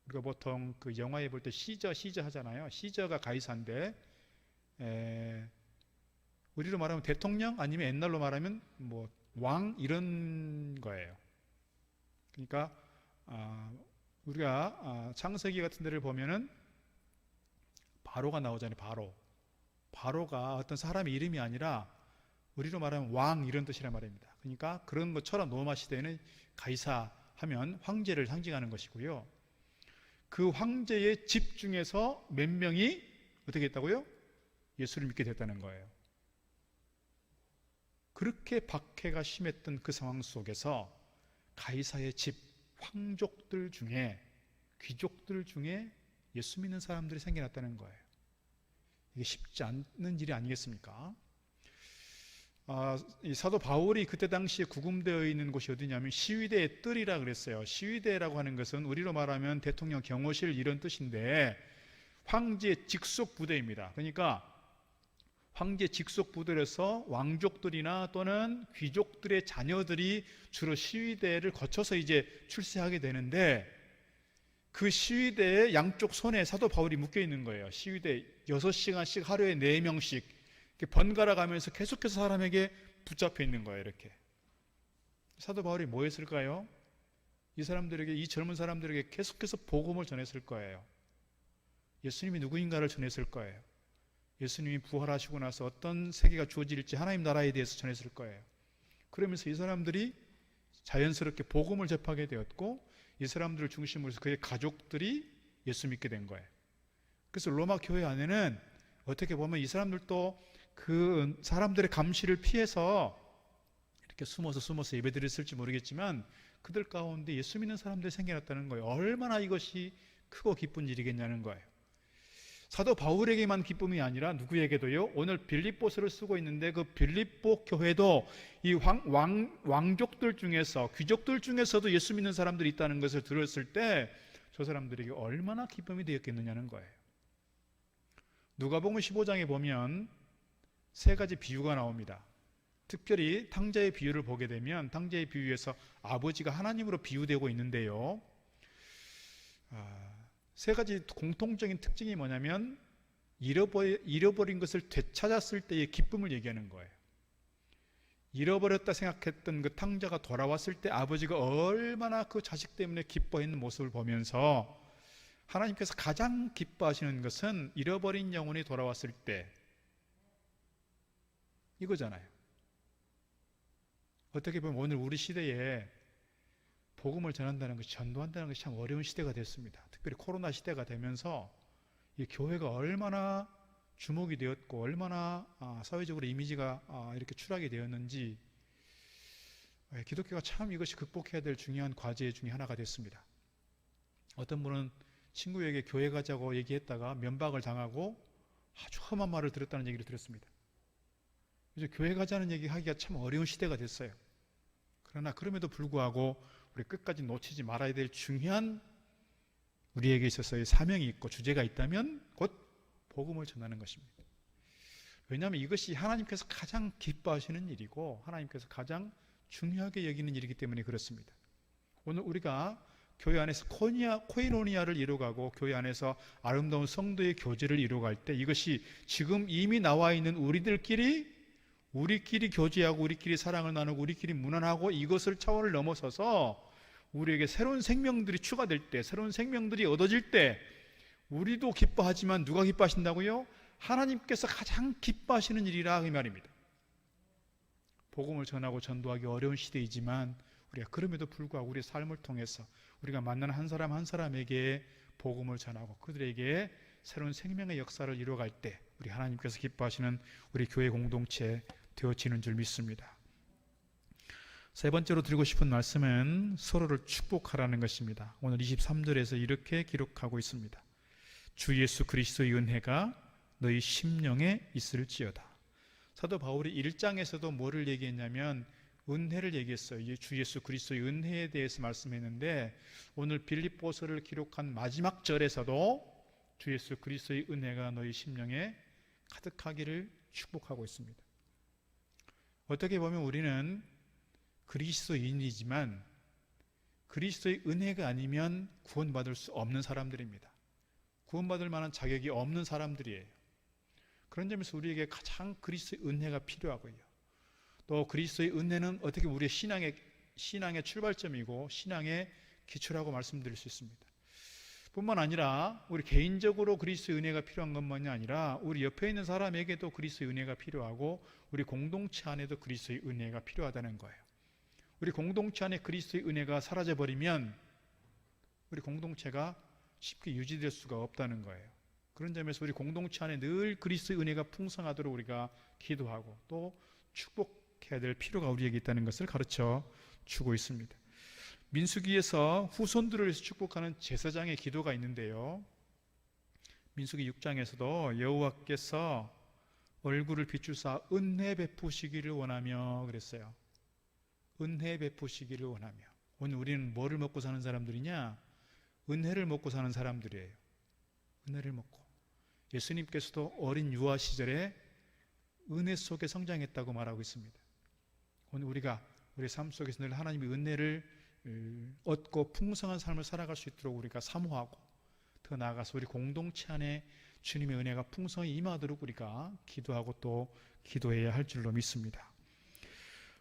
우리가 보통 그 영화에 볼 때 시저 하잖아요. 시저가 가이사인데 우리로 말하면 대통령 아니면 옛날로 말하면 뭐 왕 이런 거예요. 그러니까 우리가 창세기 같은 데를 보면은 바로가 나오잖아요. 바로가 어떤 사람의 이름이 아니라 우리로 말하면 왕 이런 뜻이란 말입니다. 그러니까 그런 것처럼 로마 시대에는 가이사 하면 황제를 상징하는 것이고요. 그 황제의 집 중에서 몇 명이 어떻게 했다고요? 예수를 믿게 됐다는 거예요. 그렇게 박해가 심했던 그 상황 속에서 가이사의 집 황족들 중에, 귀족들 중에 예수 믿는 사람들이 생겨났다는 거예요. 이게 쉽지 않는 일이 아니겠습니까? 이 사도 바울이 그때 당시에 구금되어 있는 곳이 어디냐면 시위대의 뜰이라 그랬어요. 시위대라고 하는 것은 우리로 말하면 대통령 경호실 이런 뜻인데 황제 직속 부대입니다. 그러니까 황제 직속 부대에서 왕족들이나 또는 귀족들의 자녀들이 주로 시위대를 거쳐서 이제 출세하게 되는데 그 시위대의 양쪽 손에 사도 바울이 묶여 있는 거예요. 시위대 6시간씩 하루에 4명씩 번갈아 가면서 계속해서 사람에게 붙잡혀 있는 거예요. 이렇게 사도 바울이 뭐 했을까요? 이 사람들에게, 이 젊은 사람들에게 계속해서 복음을 전했을 거예요. 예수님이 누구인가를 전했을 거예요. 예수님이 부활하시고 나서 어떤 세계가 주어질지 하나님 나라에 대해서 전했을 거예요. 그러면서 이 사람들이 자연스럽게 복음을 접하게 되었고 이 사람들을 중심으로 해서 그의 가족들이 예수 믿게 된 거예요. 그래서 로마 교회 안에는 어떻게 보면 이 사람들도 그 사람들의 감시를 피해서 이렇게 숨어서 예배드렸을지 모르겠지만 그들 가운데 예수 믿는 사람들이 생겨났다는 거예요. 얼마나 이것이 크고 기쁜 일이겠냐는 거예요. 사도 바울에게만 기쁨이 아니라 누구에게도요. 오늘 빌립보서를 쓰고 있는데 그 빌립보 교회도 이 왕족들 중에서, 귀족들 중에서도 예수 믿는 사람들이 있다는 것을 들었을 때 저 사람들에게 얼마나 기쁨이 되었겠느냐는 거예요. 누가복음 15장에 보면 3가지 비유가 나옵니다. 특별히 탕자의 비유를 보게 되면 탕자의 비유에서 아버지가 하나님으로 비유되고 있는데요. 3가지 공통적인 특징이 뭐냐면 잃어버린 것을 되찾았을 때의 기쁨을 얘기하는 거예요. 잃어버렸다 생각했던 그 탕자가 돌아왔을 때 아버지가 얼마나 그 자식 때문에 기뻐했는 모습을 보면서 하나님께서 가장 기뻐하시는 것은 잃어버린 영혼이 돌아왔을 때 이거잖아요. 어떻게 보면 오늘 우리 시대에 복음을 전한다는 것이, 전도한다는 것이 참 어려운 시대가 됐습니다. 특별히 코로나 시대가 되면서 이 교회가 얼마나 주목이 되었고 얼마나 사회적으로 이미지가 이렇게 추락이 되었는지 기독교가 참 이것이 극복해야 될 중요한 과제 중에 하나가 됐습니다. 어떤 분은 친구에게 교회 가자고 얘기했다가 면박을 당하고 아주 험한 말을 들었다는 얘기를 들었습니다. 그래서 교회 가자는 얘기 하기가 참 어려운 시대가 됐어요. 그러나 그럼에도 불구하고 우리 끝까지 놓치지 말아야 될 중요한 우리에게 있어서의 사명이 있고 주제가 있다면 곧 복음을 전하는 것입니다. 왜냐하면 이것이 하나님께서 가장 기뻐하시는 일이고 하나님께서 가장 중요하게 여기는 일이기 때문에 그렇습니다. 오늘 우리가 교회 안에서 코이노니아를 이루어가고 교회 안에서 아름다운 성도의 교제를 이루어갈 때 이것이 지금 이미 나와 있는 우리끼리 교제하고 우리끼리 사랑을 나누고 우리끼리 문안하고 이것을 차원을 넘어서서 우리에게 새로운 생명들이 추가될 때, 새로운 생명들이 얻어질 때 우리도 기뻐하지만 누가 기뻐하신다고요? 하나님께서 가장 기뻐하시는 일이라 그 말입니다. 복음을 전하고 전도하기 어려운 시대이지만 우리가 그럼에도 불구하고 우리의 삶을 통해서 우리가 만나는 한 사람 한 사람에게 복음을 전하고 그들에게 새로운 생명의 역사를 이루어갈 때 우리 하나님께서 기뻐하시는 우리 교회 공동체 되어지는 줄 믿습니다. 3번째로 드리고 싶은 말씀은 서로를 축복하라는 것입니다. 오늘 23절에서 이렇게 기록하고 있습니다. 주 예수 그리스도의 은혜가 너희 심령에 있을지어다. 사도 바울이 1장에서도 뭐를 얘기했냐면 은혜를 얘기했어요. 주 예수 그리스도의 은혜에 대해서 말씀했는데 오늘 빌립보서를 기록한 마지막 절에서도 주 예수 그리스도의 은혜가 너희 심령에 가득하기를 축복하고 있습니다. 어떻게 보면 우리는 그리스도인이지만 그리스도의 은혜가 아니면 구원받을 수 없는 사람들입니다. 구원받을 만한 자격이 없는 사람들이에요. 그런 점에서 우리에게 가장 그리스도의 은혜가 필요하고요. 또 그리스도의 은혜는 어떻게 우리의 신앙의 출발점이고 신앙의 기초라고 말씀드릴 수 있습니다. 뿐만 아니라 우리 개인적으로 그리스도의 은혜가 필요한 것만이 아니라 우리 옆에 있는 사람에게도 그리스도의 은혜가 필요하고 우리 공동체 안에도 그리스도의 은혜가 필요하다는 거예요. 우리 공동체 안에 그리스도의 은혜가 사라져버리면 우리 공동체가 쉽게 유지될 수가 없다는 거예요. 그런 점에서 우리 공동체 안에 늘 그리스도의 은혜가 풍성하도록 우리가 기도하고 또 축복해야 될 필요가 우리에게 있다는 것을 가르쳐 주고 있습니다. 민수기에서 후손들을 위해서 축복하는 제사장의 기도가 있는데요. 민수기 6장에서도 여호와께서 얼굴을 비추사 은혜 베푸시기를 원하며 그랬어요. 은혜 베푸시기를 원하며. 오늘 우리는 뭐를 먹고 사는 사람들이냐? 은혜를 먹고 사는 사람들이에요. 은혜를 먹고. 예수님께서도 어린 유아 시절에 은혜 속에 성장했다고 말하고 있습니다. 오늘 우리가 우리 삶 속에서 늘 하나님의 은혜를 얻고 풍성한 삶을 살아갈 수 있도록 우리가 사모하고 더 나아가서 우리 공동체 안에 주님의 은혜가 풍성히 임하도록 우리가 기도하고 또 기도해야 할 줄로 믿습니다.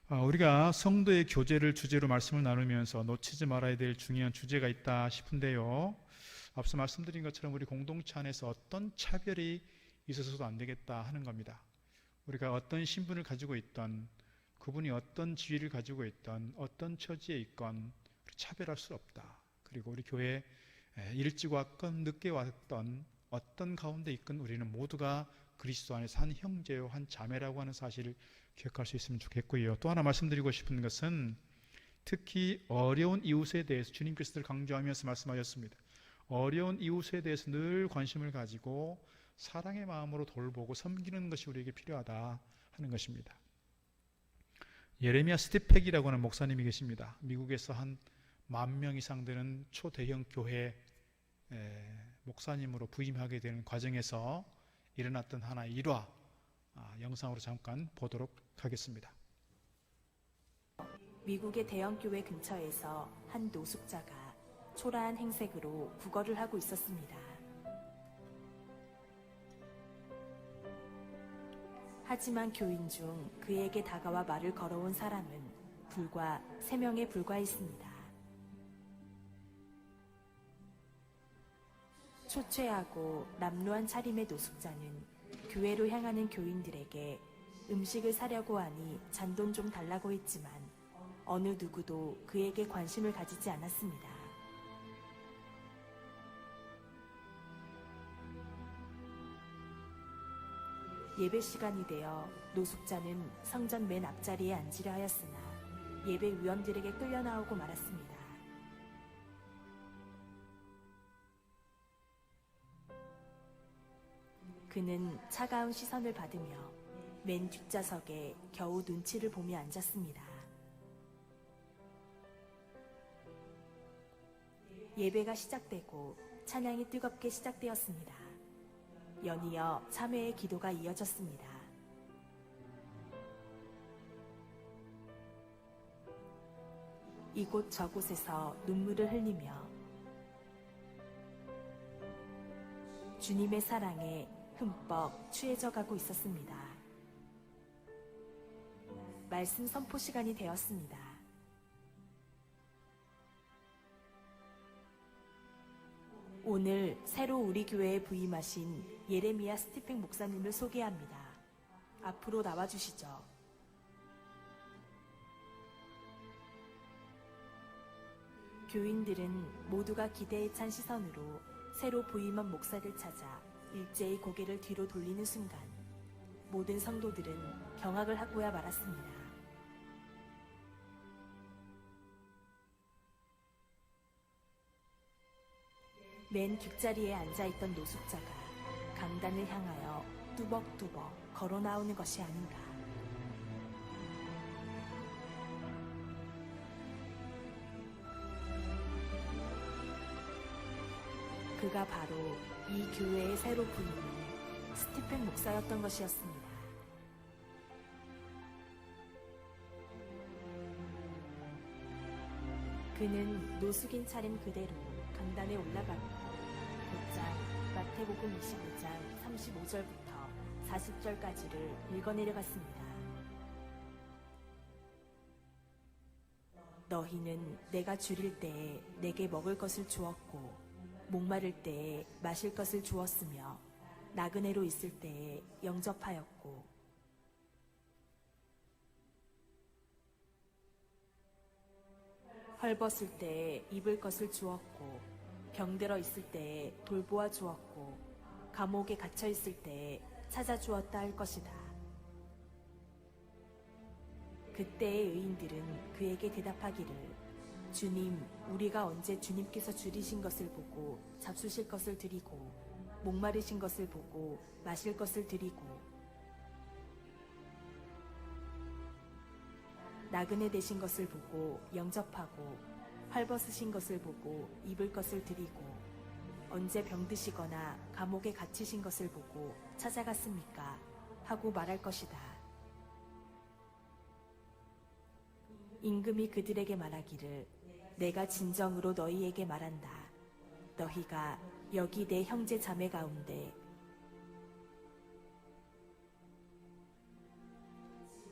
우리가 성도의 교제를 주제로 말씀을 나누면서 놓치지 말아야 될 중요한 주제가 있다 싶은데요. 앞서 말씀드린 것처럼 우리 공동체 안에서 어떤 차별이 있어서도 안 되겠다 하는 겁니다. 우리가 어떤 신분을 가지고 있던 그분이 어떤 지위를 가지고 있던 어떤 처지에 있건 차별할 수 없다. 그리고 우리 교회에 일찍 왔건 늦게 왔던 어떤 가운데 있건 우리는 모두가 그리스도 안에서 한 형제요 한 자매라고 하는 사실을 기억할 수 있으면 좋겠고요. 또 하나 말씀드리고 싶은 것은 특히 어려운 이웃에 대해서 주님께서 늘 강조하면서 말씀하셨습니다. 어려운 이웃에 대해서 늘 관심을 가지고 사랑의 마음으로 돌보고 섬기는 것이 우리에게 필요하다 하는 것입니다. 예레미야 스티펙이라고 하는 목사님이 계십니다. 미국에서 한 10,000명 이상 되는 초대형 교회 목사님으로 부임하게 되는 과정에서 일어났던 하나의 일화 영상으로 잠깐 보도록 하겠습니다. 미국의 대형 교회 근처에서 한 노숙자가 초라한 행색으로 구걸을 하고 있었습니다. 하지만 교인 중 그에게 다가와 말을 걸어온 사람은 불과 3명에 불과했습니다. 초췌하고 남루한 차림의 노숙자는 교회로 향하는 교인들에게 음식을 사려고 하니 잔돈 좀 달라고 했지만 어느 누구도 그에게 관심을 가지지 않았습니다. 예배 시간이 되어 노숙자는 성전 맨 앞자리에 앉으려 하였으나 예배 위원들에게 끌려 나오고 말았습니다. 그는 차가운 시선을 받으며 맨 뒷좌석에 겨우 눈치를 보며 앉았습니다. 예배가 시작되고 찬양이 뜨겁게 시작되었습니다. 연이어 참회의 기도가 이어졌습니다. 이곳 저곳에서 눈물을 흘리며 주님의 사랑에 흠뻑 취해져 가고 있었습니다. 말씀 선포 시간이 되었습니다. 오늘 새로 우리 교회에 부임하신 예레미야 스티펙 목사님을 소개합니다. 앞으로 나와주시죠. 교인들은 모두가 기대에 찬 시선으로 새로 부임한 목사를 찾아 일제히 고개를 뒤로 돌리는 순간 모든 성도들은 경악을 하고야 말았습니다. 맨 뒷자리에 앉아있던 노숙자가 강단을 향하여 뚜벅뚜벅 걸어 나오는 것이 아닌가. 그가 바로 이 교회의 새로 부임한 스티펜 목사였던 것이었습니다. 그는 노숙인 차림 그대로 강단에 올라갔고 곧장 마태복음 25장 35절부터 40절까지를 읽어내려갔습니다. 너희는 내가 줄일 때에 내게 먹을 것을 주었고 목마를 때에 마실 것을 주었으며 나그네로 있을 때에 영접하였고 헐벗을 때에 입을 것을 주었고 병들어 있을 때에 돌보아 주었고 감옥에 갇혀 있을 때에 찾아 주었다 할 것이다. 그때의 의인들은 그에게 대답하기를 주님, 우리가 언제 주님께서 줄이신 것을 보고 잡수실 것을 드리고 목마르신 것을 보고 마실 것을 드리고 나그네 되신 것을 보고 영접하고 헐벗으신 것을 보고 입을 것을 드리고 언제 병드시거나 감옥에 갇히신 것을 보고 찾아갔습니까? 하고 말할 것이다. 임금이 그들에게 말하기를 내가 진정으로 너희에게 말한다. 너희가 여기 내 형제 자매 가운데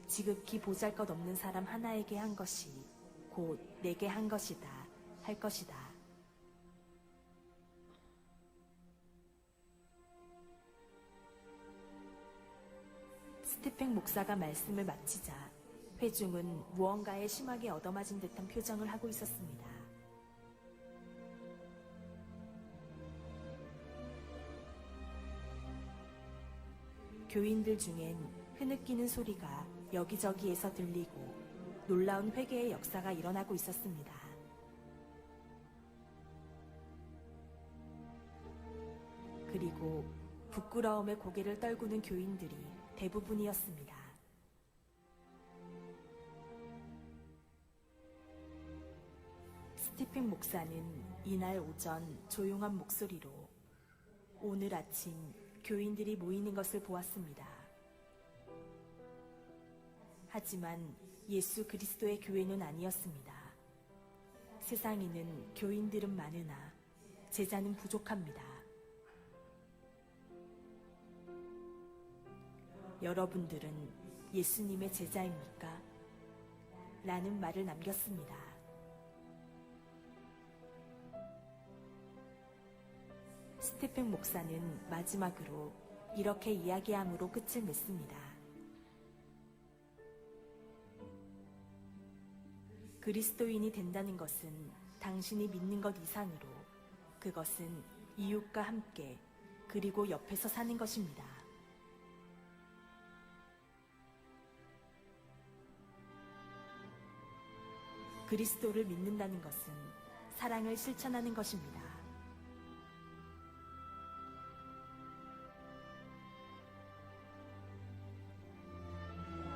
지극히 보잘것없는 사람 하나에게 한 것이 곧 내게 한 것이다 할 것이다. 스티펜 목사가 말씀을 마치자 회중은 무언가에 심하게 얻어맞은 듯한 표정을 하고 있었습니다. 교인들 중엔 흐느끼는 소리가 여기저기에서 들리고 놀라운 회개의 역사가 일어나고 있었습니다. 그리고 부끄러움에 고개를 떨구는 교인들이 대부분이었습니다. 스티펜 목사는 이날 오전 조용한 목소리로 오늘 아침 교인들이 모이는 것을 보았습니다. 하지만 예수 그리스도의 교회는 아니었습니다. 세상에는 교인들은 많으나 제자는 부족합니다. 여러분들은 예수님의 제자입니까? 라는 말을 남겼습니다. 스티펜 목사는 마지막으로 이렇게 이야기함으로 끝을 맺습니다. 그리스도인이 된다는 것은 당신이 믿는 것 이상으로 그것은 이웃과 함께 그리고 옆에서 사는 것입니다. 그리스도를 믿는다는 것은 사랑을 실천하는 것입니다.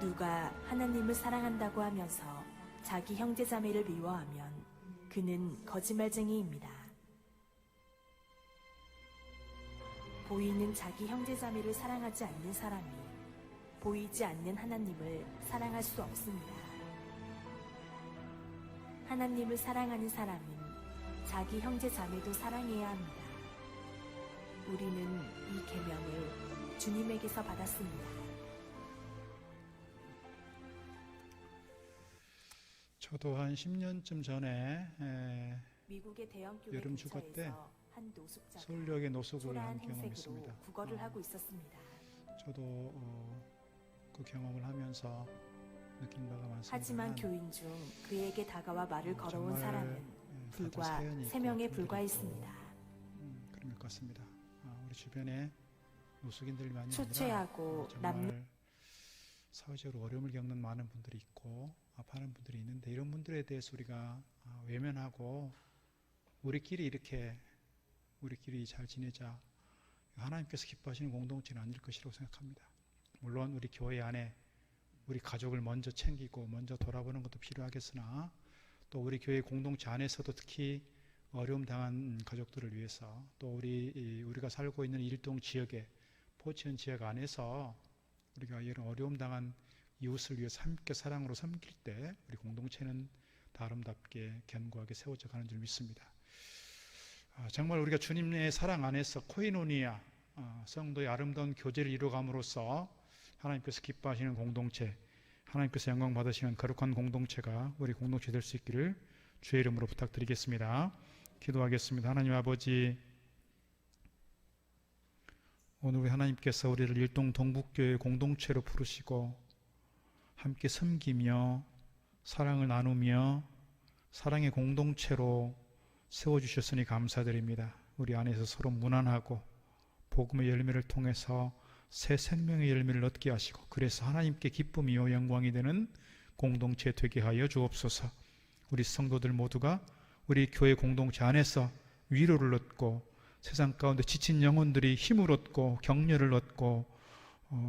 누가 하나님을 사랑한다고 하면서 자기 형제자매를 미워하면 그는 거짓말쟁이입니다. 보이는 자기 형제자매를 사랑하지 않는 사람이 보이지 않는 하나님을 사랑할 수 없습니다. 하나님을 사랑하는 사람은 자기 형제자매도 사랑해야 합니다. 우리는 이 계명을 주님에게서 받았습니다. 저도 한 10년쯤 전에 미국의 대형교회 여름 휴가 때 근처에서 한 노숙자가 서울역에 노숙을 초라한 한 경험이 행색으로 있습니다. 구걸을 하고 있었습니다. 저도 그 경험을 하면서 느낀 바가 많습니다. 하지만 교인 중 그에게 다가와 말을 걸어온 정말, 사람은 다들 불과 사연이 3명에 있고 분들이 불과했습니다. 그런 것 같습니다. 우리 주변에 노숙인들이 많이 초췌하고 아니라 정말 사회적으로 어려움을 겪는 많은 분들이 있고 아파하는 분들이 있는데 이런 분들에 대해서 우리가 외면하고 우리끼리 잘 지내자. 하나님께서 기뻐하시는 공동체는 아닐 것이라고 생각합니다. 물론 우리 교회 안에 우리 가족을 먼저 챙기고 먼저 돌아보는 것도 필요하겠으나 또 우리 교회 공동체 안에서도 특히 어려움 당한 가족들을 위해서, 또 우리가 살고 있는 일동 지역의 포천 지역 안에서 우리가 이런 어려움 당한 이웃을 위해서 함께 사랑으로 섬길 때 우리 공동체는 다 아름답게 견고하게 세워져 가는 줄 믿습니다. 정말 우리가 주님의 사랑 안에서 코이노니아, 성도의 아름다운 교제를 이루어감으로써 하나님께서 기뻐하시는 공동체, 하나님께서 영광 받으시는 거룩한 공동체가 우리 공동체 될 수 있기를 주의 이름으로 부탁드리겠습니다. 기도하겠습니다. 하나님 아버지, 오늘 우리 하나님께서 우리를 일동 동북교회 공동체로 부르시고 함께 섬기며 사랑을 나누며 사랑의 공동체로 세워주셨으니 감사드립니다. 우리 안에서 서로 무난하고 복음의 열매를 통해서 새 생명의 열매를 얻게 하시고, 그래서 하나님께 기쁨이요 영광이 되는 공동체 되게 하여 주옵소서. 우리 성도들 모두가 우리 교회 공동체 안에서 위로를 얻고 세상 가운데 지친 영혼들이 힘을 얻고 격려를 얻고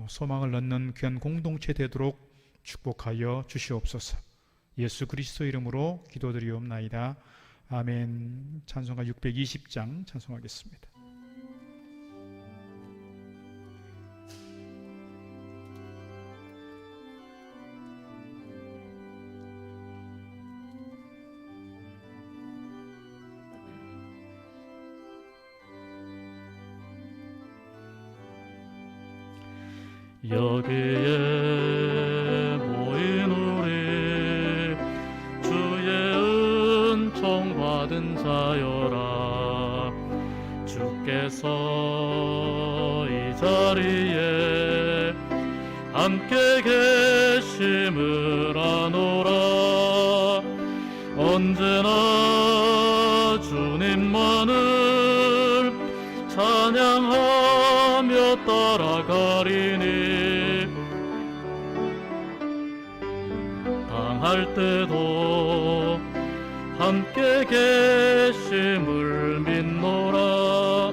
소망을 얻는 귀한 공동체 되도록 축복하여 주시옵소서. 예수 그리스도 이름으로 기도드리옵나이다. 아멘. 찬송가 620장 찬송하겠습니다. 여기에 모인 우리 주의 은총 받은 자여라. 주께서 이 자리에 함께 계심을 아노라. 언제나 주님만을 찬양하며 따라가리니 당할 때도 함께 계심을 믿노라.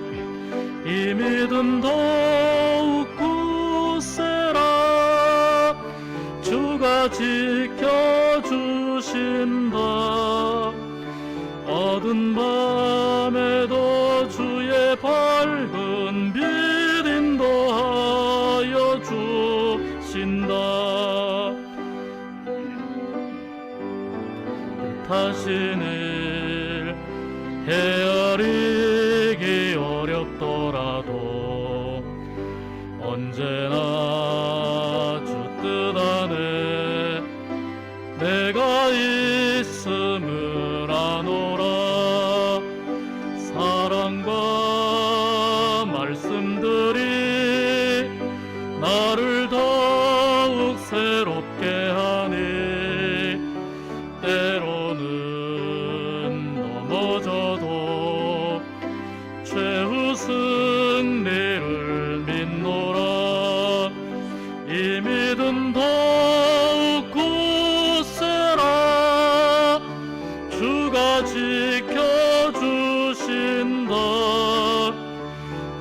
이 믿음 더욱 굳세라. 주가 지켜주신다. 어두운 밤에도 주의 밝은 빛 인도하여 주신다. 뜻하신 일 헤아리기 어렵더라도 언제나 주 뜻 안에 내가 있음을 아노라. 사랑과 말씀들이 나를 더욱 새롭게 하니 때로는 넘어져도 최후 승리를 믿노라. 이 믿음 더욱 굳세라. 주가 지켜주신다.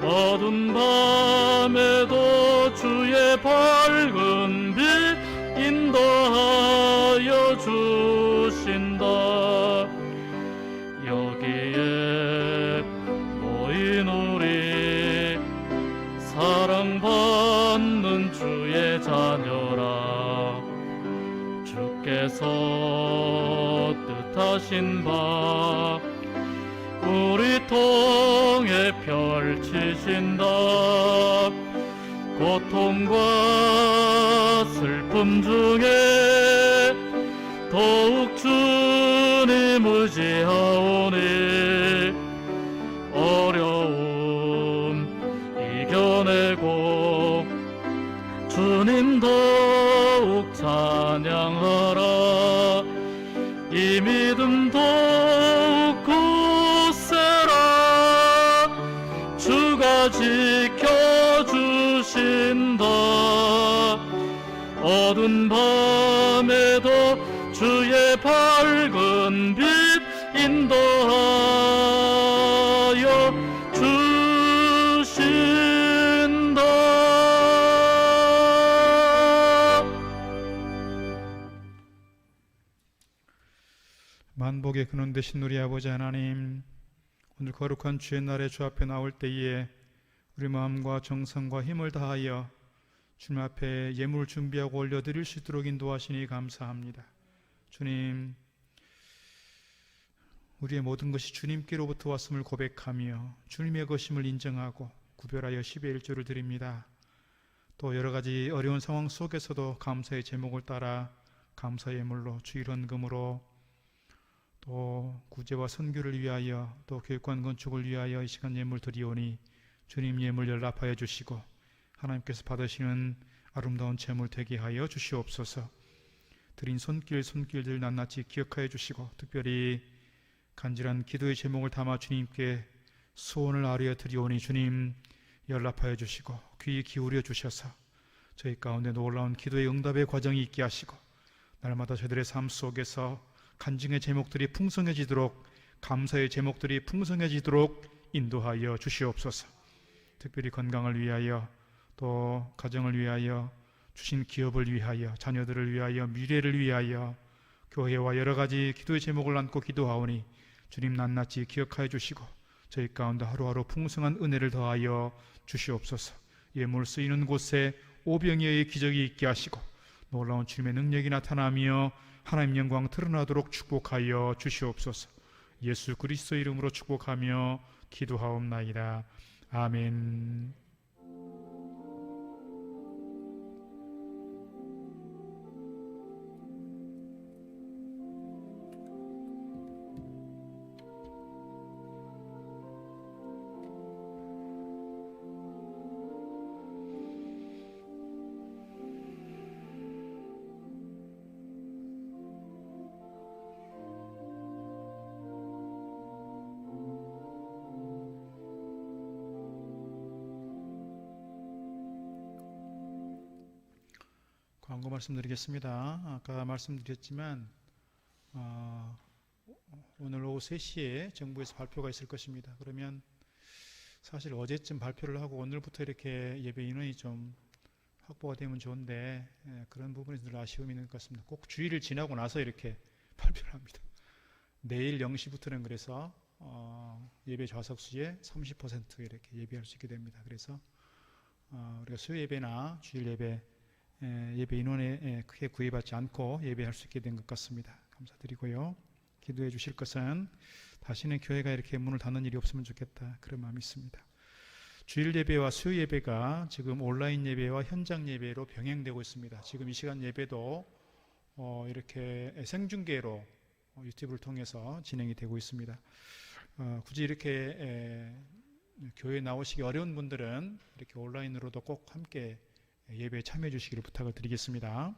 어두운 밤에도 주의 밝은 빛 인도하여 주신다. 여기에 모인 우리 사랑받는 주의 자녀라. 주께서 뜻하신 바 우리 통해 펼치신다. 고통과 슬픔 중에 더욱 주님 의지하오니 어려움 이겨내고 주님 더욱 찬양하라. 이 믿음 더욱 굳세라. 주가 지켜주신다. 어두운 밤에도 주의 밝은 빛 인도하여 주신다. 만복의 근원 되신 우리 아버지 하나님, 오늘 거룩한 주의 날에 주 앞에 나올 때에 우리 마음과 정성과 힘을 다하여 주님 앞에 예물을 준비하고 올려드릴 수 있도록 인도하시니 감사합니다. 주님, 우리의 모든 것이 주님께로부터 왔음을 고백하며 주님의 것임을 인정하고 구별하여 10의 1조를 드립니다. 또 여러 가지 어려운 상황 속에서도 감사의 제목을 따라 감사의 예물로 주일헌금으로 또 구제와 선교를 위하여 또 교육관 건축을 위하여 이 시간 예물 드리오니 주님 예물 연락하여 주시고 하나님께서 받으시는 아름다운 제물 되게 하여 주시옵소서. 드린 손길들 낱낱이 기억하여 주시고 특별히 간절한 기도의 제목을 담아 주님께 소원을 아뢰어 드리오니 주님 연락하여 주시고 귀 기울여 주셔서 저희 가운데 놀라운 기도의 응답의 과정이 있게 하시고 날마다 저희들의 삶 속에서 간증의 제목들이 풍성해지도록 감사의 제목들이 풍성해지도록 인도하여 주시옵소서. 특별히 건강을 위하여 또 가정을 위하여 주신 기업을 위하여 자녀들을 위하여 미래를 위하여 교회와 여러 가지 기도의 제목을 안고 기도하오니 주님 낱낱이 기억하여 주시고 저희 가운데 하루하루 풍성한 은혜를 더하여 주시옵소서. 예물 쓰이는 곳에 오병이어의 기적이 있게 하시고 놀라운 주님의 능력이 나타나며 하나님 영광 드러나도록 축복하여 주시옵소서. 예수 그리스도 이름으로 축복하며 기도하옵나이다. 아멘. 광고 말씀드리겠습니다. 아까 말씀드렸지만 오늘 오후 3시에 정부에서 발표가 있을 것입니다. 그러면 사실 어제쯤 발표를 하고 오늘부터 이렇게 예배 인원이 좀 확보가 되면 좋은데 그런 부분에서 늘 아쉬움이 있는 것 같습니다. 꼭 주일을 지나고 나서 이렇게 발표를 합니다. 내일 0시부터는 그래서 예배 좌석수의 30% 이렇게 예배할 수 있게 됩니다. 그래서 우리가 수요 예배나 주일 예배 인원에 크게 구애받지 않고 예배할 수 있게 된 것 같습니다. 감사드리고요. 기도해 주실 것은 다시는 교회가 이렇게 문을 닫는 일이 없으면 좋겠다, 그런 마음이 있습니다. 주일 예배와 수요 예배가 지금 온라인 예배와 현장 예배로 병행되고 있습니다. 지금 이 시간 예배도 이렇게 생중계로 유튜브를 통해서 진행이 되고 있습니다. 굳이 이렇게 교회에 나오시기 어려운 분들은 이렇게 온라인으로도 꼭 함께 예배에 참여해 주시기를 부탁을 드리겠습니다.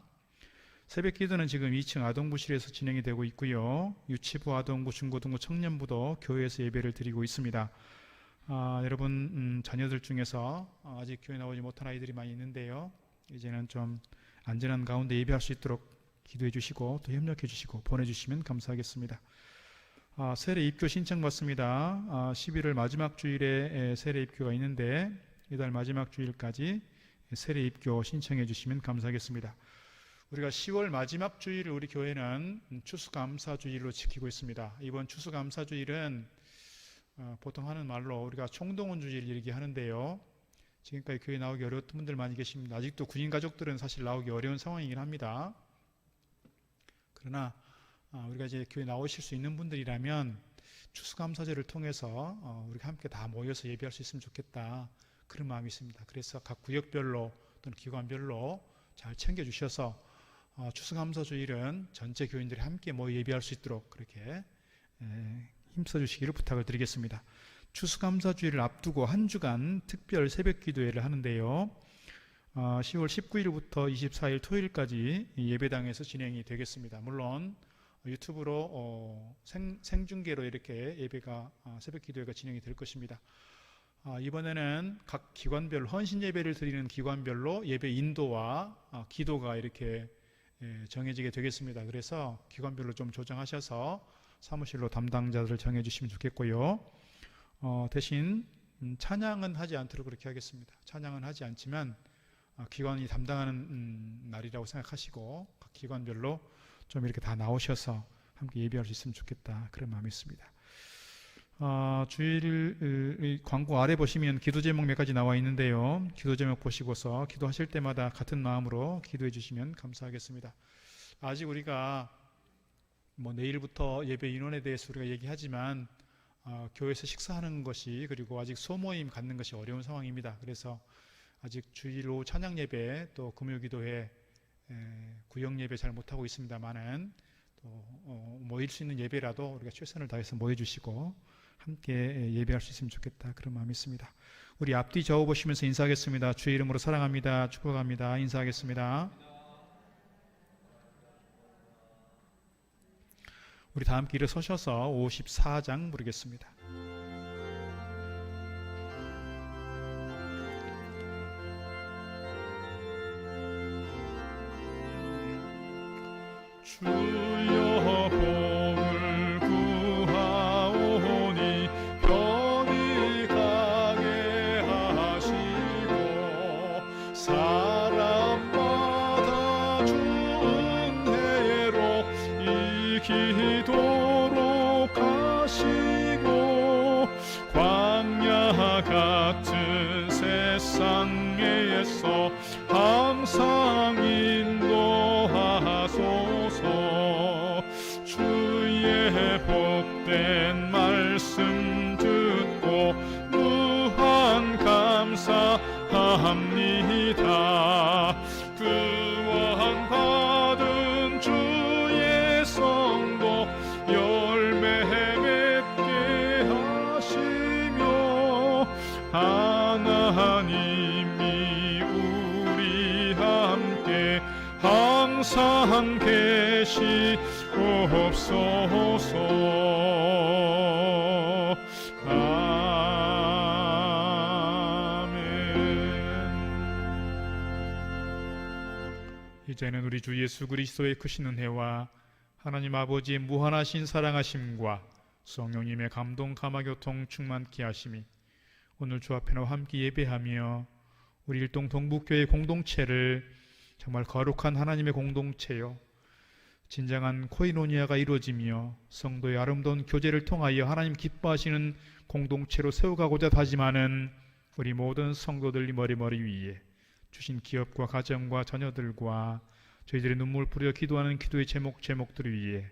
새벽 기도는 지금 2층 아동부실에서 진행이 되고 있고요. 유치부, 아동부, 중고등부, 청년부도 교회에서 예배를 드리고 있습니다. 여러분 자녀들 중에서 아직 교회 나오지 못한 아이들이 많이 있는데요. 이제는 좀 안전한 가운데 예배할 수 있도록 기도해 주시고 또 협력해 주시고 보내주시면 감사하겠습니다. 세례 입교 신청 받습니다. 11월 마지막 주일에 세례 입교가 있는데 이달 마지막 주일까지 세례 입교 신청해 주시면 감사하겠습니다. 우리가 10월 마지막 주일을 우리 교회는 추수감사주일로 지키고 있습니다. 이번 추수감사주일은 보통 하는 말로 우리가 총동원주일 얘기하는데요. 지금까지 교회 나오기 어려웠던 분들 많이 계십니다. 아직도 군인 가족들은 사실 나오기 어려운 상황이긴 합니다. 그러나 우리가 이제 교회 나오실 수 있는 분들이라면 추수감사제를 통해서 우리가 함께 다 모여서 예배할 수 있으면 좋겠다, 그런 마음이 있습니다. 그래서 각 구역별로 또는 기관별로 잘 챙겨주셔서 추수감사주일은 전체 교인들이 함께 모여 예배할 수 있도록 그렇게 힘써 주시기를 부탁을 드리겠습니다. 추수감사주일을 앞두고 한 주간 특별 새벽 기도회를 하는데요. 10월 19일부터 24일 토요일까지 예배당에서 진행이 되겠습니다. 물론 유튜브로 생중계로 이렇게 예배가 새벽 기도회가 진행이 될 것입니다. 이번에는 각 기관별로 헌신 예배를 드리는 기관별로 예배 인도와 기도가 이렇게 정해지게 되겠습니다. 그래서 기관별로 좀 조정하셔서 사무실로 담당자들을 정해주시면 좋겠고요. 대신 찬양은 하지 않도록 그렇게 하겠습니다. 찬양은 하지 않지만 기관이 담당하는 날이라고 생각하시고 각 기관별로 좀 이렇게 다 나오셔서 함께 예배할 수 있으면 좋겠다, 그런 마음이 있습니다. 주일 광고 아래 보시면 기도 제목 몇 가지 나와 있는데요. 기도 제목 보시고서 기도하실 때마다 같은 마음으로 기도해 주시면 감사하겠습니다. 아직 우리가 내일부터 예배 인원에 대해서 우리가 얘기하지만 교회에서 식사하는 것이 그리고 아직 소모임 갖는 것이 어려운 상황입니다. 그래서 아직 주일 오후 찬양 예배 또 금요 기도회 구역 예배 잘 못하고 있습니다만은 또 모일 수 있는 예배라도 우리가 최선을 다해서 모여주시고 함께 예배할 수 있으면 좋겠다 그런 마음이 있습니다. 우리 앞뒤 좌우 보시면서 인사하겠습니다. 주의 이름으로 사랑합니다. 축복합니다. 인사하겠습니다. 우리 다 함께 일어서셔서 54장 부르겠습니다. 주여 복을 구하오니 편히 가게 하시고 사람마다 주은혜로 이기도록 하시고 광야 같은 세상에서 항상 인도하소서. 주의 복된 말씀 듣고 무한 감사합니다. 구원 받은 주의 성도 열매 맺게 하시며 하나님이 우리 함께 항상 계시옵소서. 아멘. 이제는 우리 주 예수 그리스도의 크신 은혜와 하나님 아버지의 무한하신 사랑하심과 성령님의 감동 감화교통 충만케 하심이 오늘 주 앞에 나와 함께 예배하며 우리 일동 동북교회 공동체를 정말 거룩한 하나님의 공동체요 진정한 코이노니아가 이루어지며 성도의 아름다운 교제를 통하여 하나님 기뻐하시는 공동체로 세워가고자 다짐하는 우리 모든 성도들 머리머리 위에 주신 기업과 가정과 자녀들과 저희들의 눈물 뿌려 기도하는 기도의 제목들 위에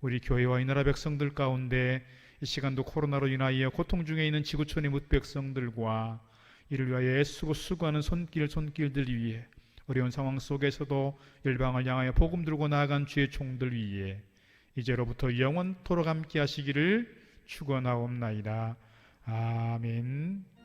우리 교회와 이 나라 백성들 가운데 이 시간도 코로나로 인하여 고통 중에 있는 지구촌의 뭇 백성들과 이를 위하여 애쓰고 수고하는 손길들 위에 어려운 상황 속에서도 열방을 향하여 복음 들고 나아간 주의 종들 위에 이제로부터 영원토록 함께 하시기를 축원하옵나이다. 아멘.